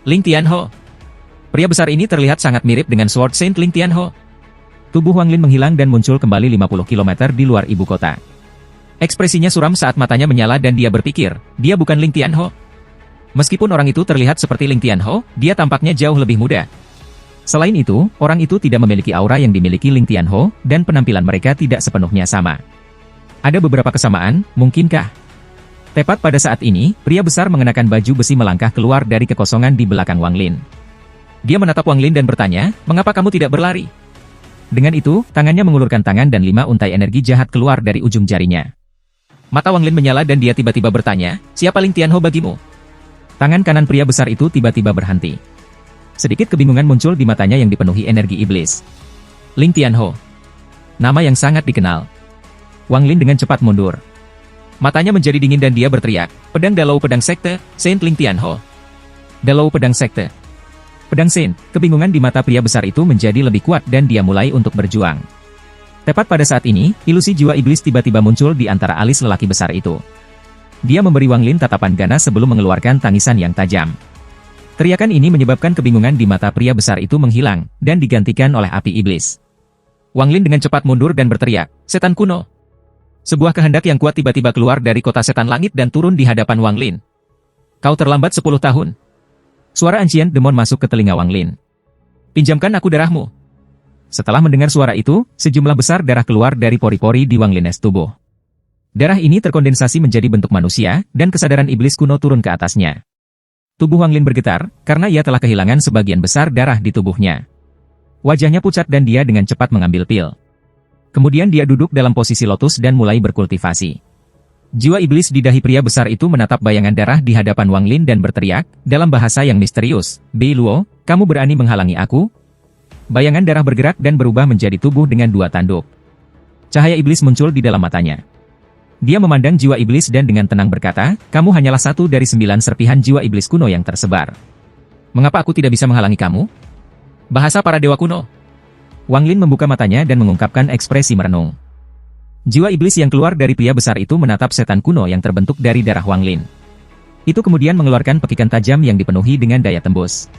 Ling Tianho. Pria besar ini terlihat sangat mirip dengan Sword Saint Ling Tianho. Tubuh Wang Lin menghilang dan muncul kembali 50 km di luar ibu kota. Ekspresinya suram saat matanya menyala dan dia berpikir, dia bukan Ling Tianho. Meskipun orang itu terlihat seperti Ling Tianho, dia tampaknya jauh lebih muda. Selain itu, orang itu tidak memiliki aura yang dimiliki Ling Tianho, dan penampilan mereka tidak sepenuhnya sama. Ada beberapa kesamaan, mungkinkah? Tepat pada saat ini, pria besar mengenakan baju besi melangkah keluar dari kekosongan di belakang Wang Lin. Dia menatap Wang Lin dan bertanya, mengapa kamu tidak berlari? Dengan itu, tangannya mengulurkan tangan dan 5 untai energi jahat keluar dari ujung jarinya. Mata Wang Lin menyala dan dia tiba-tiba bertanya, siapa Ling Tianho bagimu? Tangan kanan pria besar itu tiba-tiba berhenti. Sedikit kebingungan muncul di matanya yang dipenuhi energi iblis. Ling Tianho. Nama yang sangat dikenal. Wang Lin dengan cepat mundur. Matanya menjadi dingin dan dia berteriak, pedang Dalau pedang sekte, Saint Ling Tianho. Dalau pedang sekte. Pedang Saint, kebingungan di mata pria besar itu menjadi lebih kuat dan dia mulai untuk berjuang. Tepat pada saat ini, ilusi jiwa iblis tiba-tiba muncul di antara alis lelaki besar itu. Dia memberi Wang Lin tatapan ganas sebelum mengeluarkan tangisan yang tajam. Teriakan ini menyebabkan kebingungan di mata pria besar itu menghilang, dan digantikan oleh api iblis. Wang Lin dengan cepat mundur dan berteriak, setan kuno. Sebuah kehendak yang kuat tiba-tiba keluar dari kota setan langit dan turun di hadapan Wang Lin. Kau terlambat 10 tahun. Suara Ancient Demon masuk ke telinga Wang Lin. Pinjamkan aku darahmu. Setelah mendengar suara itu, sejumlah besar darah keluar dari pori-pori di Wang Lin's tubuh. Darah ini terkondensasi menjadi bentuk manusia, dan kesadaran iblis kuno turun ke atasnya. Tubuh Wang Lin bergetar, karena ia telah kehilangan sebagian besar darah di tubuhnya. Wajahnya pucat dan dia dengan cepat mengambil pil. Kemudian dia duduk dalam posisi lotus dan mulai berkultivasi. Jiwa iblis di dahi pria besar itu menatap bayangan darah di hadapan Wang Lin dan berteriak, dalam bahasa yang misterius, Bei Luo, kamu berani menghalangi aku? Bayangan darah bergerak dan berubah menjadi tubuh dengan 2 tanduk. Cahaya iblis muncul di dalam matanya. Dia memandang jiwa iblis dan dengan tenang berkata, kamu hanyalah 1 dari 9 serpihan jiwa iblis kuno yang tersebar. Mengapa aku tidak bisa menghalangi kamu? Bahasa para dewa kuno. Wang Lin membuka matanya dan mengungkapkan ekspresi merenung. Jiwa iblis yang keluar dari pria besar itu menatap setan kuno yang terbentuk dari darah Wang Lin. Itu kemudian mengeluarkan pekikan tajam yang dipenuhi dengan daya tembus.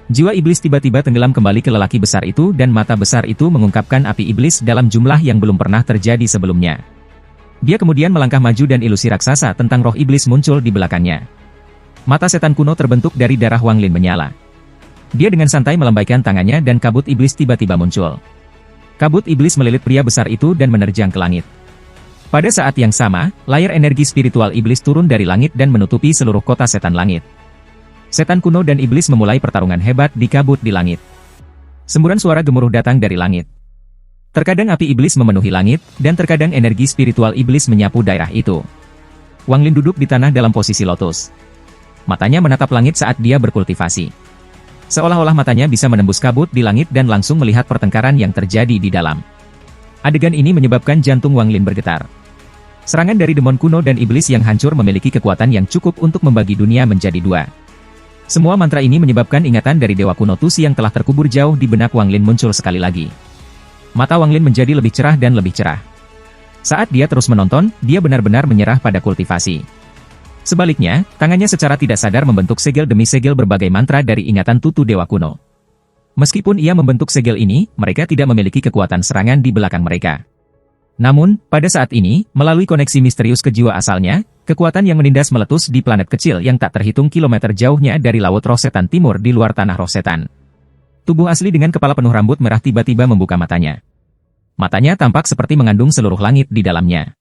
Jiwa iblis tiba-tiba tenggelam kembali ke lelaki besar itu dan mata besar itu mengungkapkan api iblis dalam jumlah yang belum pernah terjadi sebelumnya. Dia kemudian melangkah maju dan ilusi raksasa tentang roh iblis muncul di belakangnya. Mata setan kuno terbentuk dari darah Wang Lin menyala. Dia dengan santai melambaikan tangannya dan kabut iblis tiba-tiba muncul. Kabut iblis melilit pria besar itu dan menerjang ke langit. Pada saat yang sama, layar energi spiritual iblis turun dari langit dan menutupi seluruh kota setan langit. Setan kuno dan iblis memulai pertarungan hebat di kabut di langit. Semburan suara gemuruh datang dari langit. Terkadang api iblis memenuhi langit, dan terkadang energi spiritual iblis menyapu daerah itu. Wang Lin duduk di tanah dalam posisi lotus. Matanya menatap langit saat dia berkultivasi. Seolah-olah matanya bisa menembus kabut di langit dan langsung melihat pertengkaran yang terjadi di dalam. Adegan ini menyebabkan jantung Wang Lin bergetar. Serangan dari demon kuno dan iblis yang hancur memiliki kekuatan yang cukup untuk membagi dunia menjadi 2. Semua mantra ini menyebabkan ingatan dari dewa kuno Tusi yang telah terkubur jauh di benak Wang Lin muncul sekali lagi. Mata Wang Lin menjadi lebih cerah dan lebih cerah. Saat dia terus menonton, dia benar-benar menyerah pada kultivasi. Sebaliknya, tangannya secara tidak sadar membentuk segel demi segel berbagai mantra dari ingatan tutu dewa kuno. Meskipun ia membentuk segel ini, mereka tidak memiliki kekuatan serangan di belakang mereka. Namun, pada saat ini, melalui koneksi misterius ke jiwa asalnya, kekuatan yang menindas meletus di planet kecil yang tak terhitung kilometer jauhnya dari Laut Roh Setan Timur di luar tanah Roh Setan. Tubuh asli dengan kepala penuh rambut merah tiba-tiba membuka matanya. Matanya tampak seperti mengandung seluruh langit di dalamnya.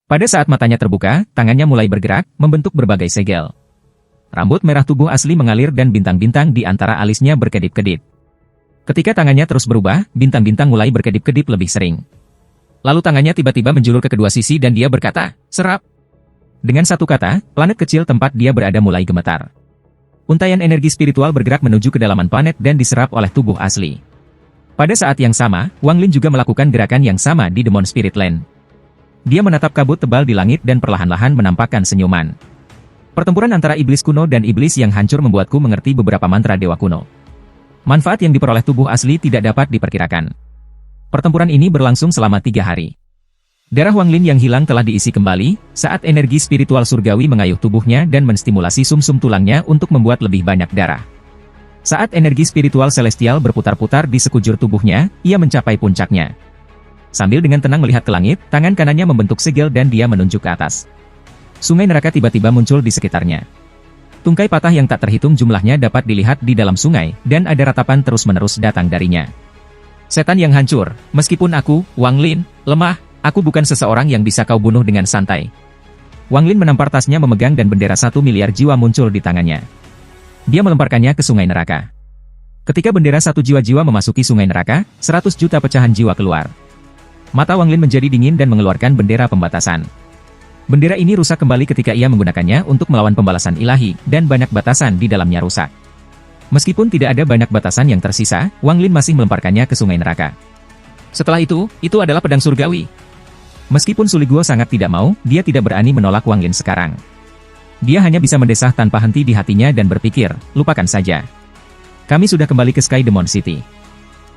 Pada saat matanya terbuka, tangannya mulai bergerak, membentuk berbagai segel. Rambut merah tubuh asli mengalir dan bintang-bintang di antara alisnya berkedip-kedip. Ketika tangannya terus berubah, bintang-bintang mulai berkedip-kedip lebih sering. Lalu tangannya tiba-tiba menjulur ke kedua sisi dan dia berkata, serap. Dengan satu kata, planet kecil tempat dia berada mulai gemetar. Untaian energi spiritual bergerak menuju kedalaman planet dan diserap oleh tubuh asli. Pada saat yang sama, Wang Lin juga melakukan gerakan yang sama di Demon Spirit Land. Dia menatap kabut tebal di langit dan perlahan-lahan menampakkan senyuman. Pertempuran antara iblis kuno dan iblis yang hancur membuatku mengerti beberapa mantra dewa kuno. Manfaat yang diperoleh tubuh asli tidak dapat diperkirakan. Pertempuran ini berlangsung selama 3 hari. Darah Wang Lin yang hilang telah diisi kembali, saat energi spiritual surgawi mengayuh tubuhnya dan menstimulasi sumsum tulangnya untuk membuat lebih banyak darah. Saat energi spiritual celestial berputar-putar di sekujur tubuhnya, ia mencapai puncaknya. Sambil dengan tenang melihat ke langit, tangan kanannya membentuk segel dan dia menunjuk ke atas. Sungai neraka tiba-tiba muncul di sekitarnya. Tungkai patah yang tak terhitung jumlahnya dapat dilihat di dalam sungai, dan ada ratapan terus-menerus datang darinya. Setan yang hancur, meskipun aku, Wang Lin, lemah, aku bukan seseorang yang bisa kau bunuh dengan santai. Wang Lin menampar tasnya memegang dan bendera 1 miliar jiwa muncul di tangannya. Dia melemparkannya ke sungai neraka. Ketika bendera 1 jiwa-jiwa memasuki sungai neraka, 100 juta pecahan jiwa keluar. Mata Wang Lin menjadi dingin dan mengeluarkan bendera pembatasan. Bendera ini rusak kembali ketika ia menggunakannya untuk melawan pembalasan ilahi, dan banyak batasan di dalamnya rusak. Meskipun tidak ada banyak batasan yang tersisa, Wang Lin masih melemparkannya ke sungai neraka. Setelah itu adalah pedang surgawi. Meskipun Suligwo sangat tidak mau, dia tidak berani menolak Wang Lin sekarang. Dia hanya bisa mendesah tanpa henti di hatinya dan berpikir, lupakan saja. Kami sudah kembali ke Sky Demon City.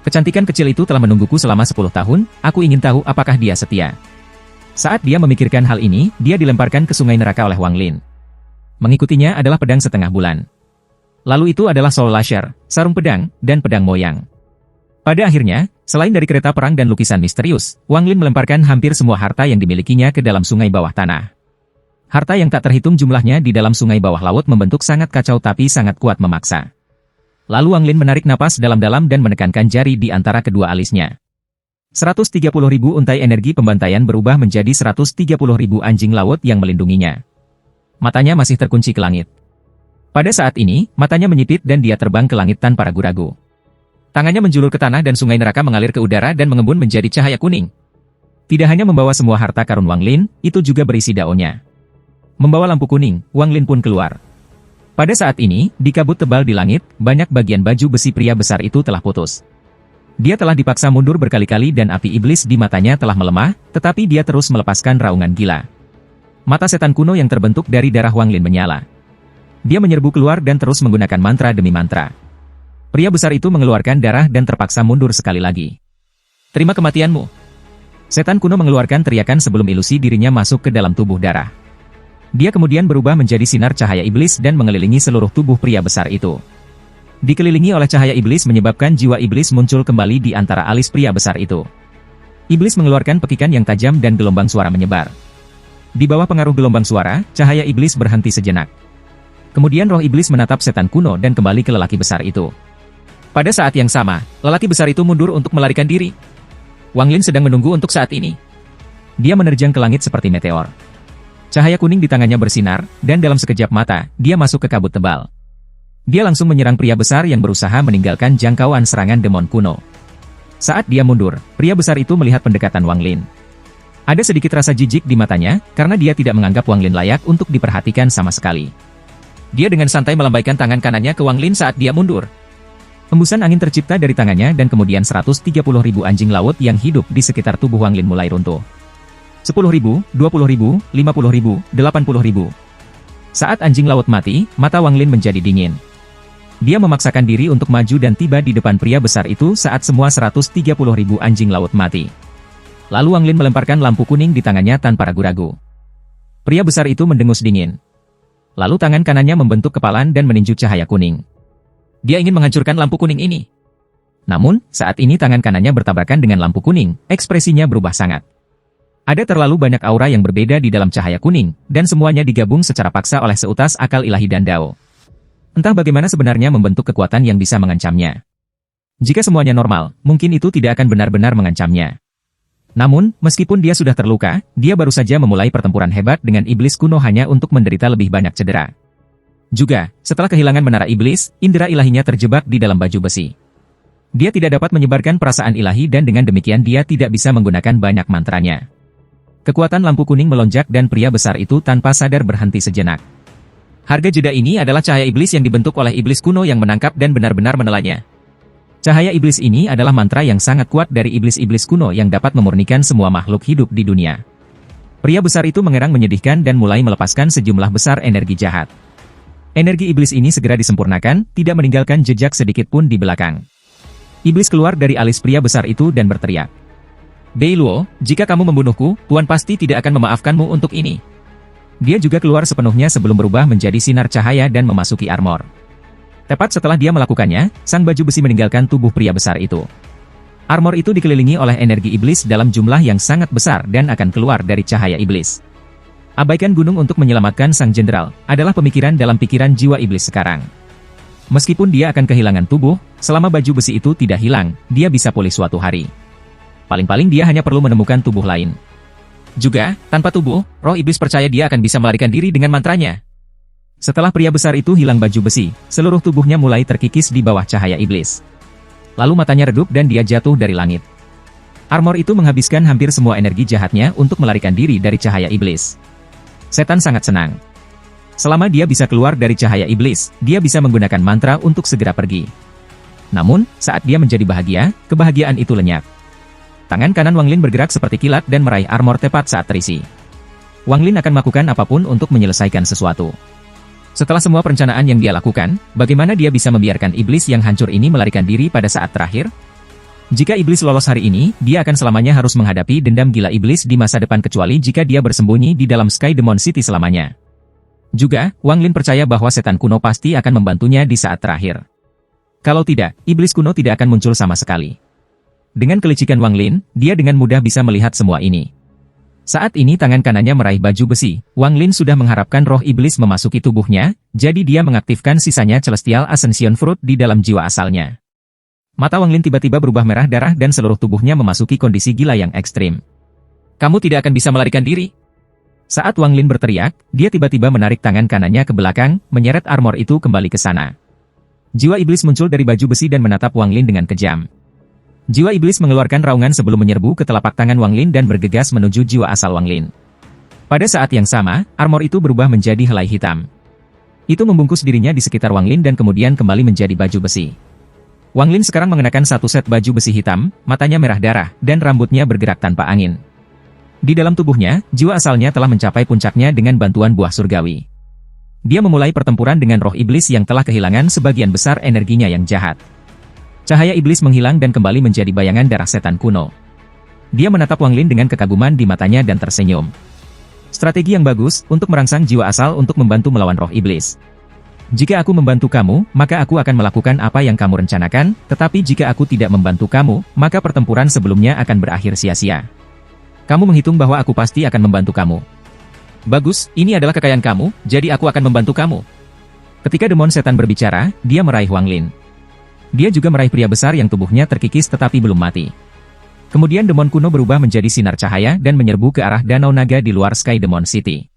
Kecantikan kecil itu telah menungguku selama 10 tahun, aku ingin tahu apakah dia setia. Saat dia memikirkan hal ini, dia dilemparkan ke sungai neraka oleh Wang Lin. Mengikutinya adalah pedang setengah bulan. Lalu itu adalah Soul Lasher, sarung pedang, dan pedang moyang. Pada akhirnya, selain dari kereta perang dan lukisan misterius, Wang Lin melemparkan hampir semua harta yang dimilikinya ke dalam sungai bawah tanah. Harta yang tak terhitung jumlahnya di dalam sungai bawah laut membentuk sangat kacau tapi sangat kuat memaksa. Lalu Wang Lin menarik napas dalam-dalam dan menekankan jari di antara kedua alisnya. 130.000 untai energi pembantaian berubah menjadi 130.000 anjing laut yang melindunginya. Matanya masih terkunci ke langit. Pada saat ini, matanya menyipit dan dia terbang ke langit tanpa ragu-ragu. Tangannya menjulur ke tanah dan sungai neraka mengalir ke udara dan mengembun menjadi cahaya kuning. Tidak hanya membawa semua harta karun Wang Lin, itu juga berisi daunnya. Membawa lampu kuning, Wang Lin pun keluar. Pada saat ini, di kabut tebal di langit, banyak bagian baju besi pria besar itu telah putus. Dia telah dipaksa mundur berkali-kali dan api iblis di matanya telah melemah, tetapi dia terus melepaskan raungan gila. Mata setan kuno yang terbentuk dari darah Wang Lin menyala. Dia menyerbu keluar dan terus menggunakan mantra demi mantra. Pria besar itu mengeluarkan darah dan terpaksa mundur sekali lagi. Terima kematianmu. Setan kuno mengeluarkan teriakan sebelum ilusi dirinya masuk ke dalam tubuh darah. Dia kemudian berubah menjadi sinar cahaya iblis dan mengelilingi seluruh tubuh pria besar itu. Dikelilingi oleh cahaya iblis menyebabkan jiwa iblis muncul kembali di antara alis pria besar itu. Iblis mengeluarkan pekikan yang tajam dan gelombang suara menyebar. Di bawah pengaruh gelombang suara, cahaya iblis berhenti sejenak. Kemudian roh iblis menatap setan kuno dan kembali ke lelaki besar itu. Pada saat yang sama, lelaki besar itu mundur untuk melarikan diri. Wang Lin sedang menunggu untuk saat ini. Dia menerjang ke langit seperti meteor. Cahaya kuning di tangannya bersinar, dan dalam sekejap mata, dia masuk ke kabut tebal. Dia langsung menyerang pria besar yang berusaha meninggalkan jangkauan serangan demon kuno. Saat dia mundur, pria besar itu melihat pendekatan Wang Lin. Ada sedikit rasa jijik di matanya, karena dia tidak menganggap Wang Lin layak untuk diperhatikan sama sekali. Dia dengan santai melambaikan tangan kanannya ke Wang Lin saat dia mundur. Hembusan angin tercipta dari tangannya dan kemudian 130.000 anjing laut yang hidup di sekitar tubuh Wang Lin mulai runtuh. 10.000, 20.000, 50.000, 80.000. Saat anjing laut mati, mata Wang Lin menjadi dingin. Dia memaksakan diri untuk maju dan tiba di depan pria besar itu saat semua 130.000 anjing laut mati. Lalu Wang Lin melemparkan lampu kuning di tangannya tanpa ragu-ragu. Pria besar itu mendengus dingin. Lalu tangan kanannya membentuk kepalan dan meninju cahaya kuning. Dia ingin menghancurkan lampu kuning ini. Namun, saat ini tangan kanannya bertabrakan dengan lampu kuning, ekspresinya berubah sangat. Ada terlalu banyak aura yang berbeda di dalam cahaya kuning, dan semuanya digabung secara paksa oleh seutas akal ilahi dan Dao. Entah bagaimana sebenarnya membentuk kekuatan yang bisa mengancamnya. Jika semuanya normal, mungkin itu tidak akan benar-benar mengancamnya. Namun, meskipun dia sudah terluka, dia baru saja memulai pertempuran hebat dengan iblis kuno hanya untuk menderita lebih banyak cedera. Juga, setelah kehilangan menara iblis, indera ilahinya terjebak di dalam baju besi. Dia tidak dapat menyebarkan perasaan ilahi dan dengan demikian dia tidak bisa menggunakan banyak mantranya. Kekuatan lampu kuning melonjak dan pria besar itu tanpa sadar berhenti sejenak. Harga jeda ini adalah cahaya iblis yang dibentuk oleh iblis kuno yang menangkap dan benar-benar menelannya. Cahaya iblis ini adalah mantra yang sangat kuat dari iblis-iblis kuno yang dapat memurnikan semua makhluk hidup di dunia. Pria besar itu mengerang menyedihkan dan mulai melepaskan sejumlah besar energi jahat. Energi iblis ini segera disempurnakan, tidak meninggalkan jejak sedikit pun di belakang. Iblis keluar dari alis pria besar itu dan berteriak. Beiluo, jika kamu membunuhku, Tuan pasti tidak akan memaafkanmu untuk ini. Dia juga keluar sepenuhnya sebelum berubah menjadi sinar cahaya dan memasuki armor. Tepat setelah dia melakukannya, sang baju besi meninggalkan tubuh pria besar itu. Armor itu dikelilingi oleh energi iblis dalam jumlah yang sangat besar dan akan keluar dari cahaya iblis. Abaikan gunung untuk menyelamatkan sang jenderal, adalah pemikiran dalam pikiran jiwa iblis sekarang. Meskipun dia akan kehilangan tubuh, selama baju besi itu tidak hilang, dia bisa pulih suatu hari. Paling-paling dia hanya perlu menemukan tubuh lain. Juga, tanpa tubuh, roh iblis percaya dia akan bisa melarikan diri dengan mantranya. Setelah pria besar itu hilang baju besi, seluruh tubuhnya mulai terkikis di bawah cahaya iblis. Lalu matanya redup dan dia jatuh dari langit. Armor itu menghabiskan hampir semua energi jahatnya untuk melarikan diri dari cahaya iblis. Setan sangat senang. Selama dia bisa keluar dari cahaya iblis, dia bisa menggunakan mantra untuk segera pergi. Namun, saat dia menjadi bahagia, kebahagiaan itu lenyap. Tangan kanan Wang Lin bergerak seperti kilat dan meraih armor tepat saat terisi. Wang Lin akan melakukan apapun untuk menyelesaikan sesuatu. Setelah semua perencanaan yang dia lakukan, bagaimana dia bisa membiarkan iblis yang hancur ini melarikan diri pada saat terakhir? Jika iblis lolos hari ini, dia akan selamanya harus menghadapi dendam gila iblis di masa depan kecuali jika dia bersembunyi di dalam Sky Demon City selamanya. Juga, Wang Lin percaya bahwa setan kuno pasti akan membantunya di saat terakhir. Kalau tidak, iblis kuno tidak akan muncul sama sekali. Dengan kelicikan Wang Lin, dia dengan mudah bisa melihat semua ini. Saat ini tangan kanannya meraih baju besi, Wang Lin sudah mengharapkan roh iblis memasuki tubuhnya, jadi dia mengaktifkan sisanya Celestial Ascension Fruit di dalam jiwa asalnya. Mata Wang Lin tiba-tiba berubah merah darah dan seluruh tubuhnya memasuki kondisi gila yang ekstrim. Kamu tidak akan bisa melarikan diri. Saat Wang Lin berteriak, dia tiba-tiba menarik tangan kanannya ke belakang, menyeret armor itu kembali ke sana. Jiwa iblis muncul dari baju besi dan menatap Wang Lin dengan kejam. Jiwa iblis mengeluarkan raungan sebelum menyerbu ke telapak tangan Wang Lin dan bergegas menuju jiwa asal Wang Lin. Pada saat yang sama, armor itu berubah menjadi helai hitam. Itu membungkus dirinya di sekitar Wang Lin dan kemudian kembali menjadi baju besi. Wang Lin sekarang mengenakan satu set baju besi hitam, matanya merah darah, dan rambutnya bergerak tanpa angin. Di dalam tubuhnya, jiwa asalnya telah mencapai puncaknya dengan bantuan buah surgawi. Dia memulai pertempuran dengan roh iblis yang telah kehilangan sebagian besar energinya yang jahat. Cahaya iblis menghilang dan kembali menjadi bayangan darah setan kuno. Dia menatap Wang Lin dengan kekaguman di matanya dan tersenyum. Strategi yang bagus untuk merangsang jiwa asal untuk membantu melawan roh iblis. Jika aku membantu kamu, maka aku akan melakukan apa yang kamu rencanakan, tetapi jika aku tidak membantu kamu, maka pertempuran sebelumnya akan berakhir sia-sia. Kamu menghitung bahwa aku pasti akan membantu kamu. Bagus, ini adalah kekayaan kamu, jadi aku akan membantu kamu. Ketika demon setan berbicara, dia meraih Wang Lin. Dia juga meraih pria besar yang tubuhnya terkikis tetapi belum mati. Kemudian demon kuno berubah menjadi sinar cahaya dan menyerbu ke arah danau naga di luar Sky Demon City.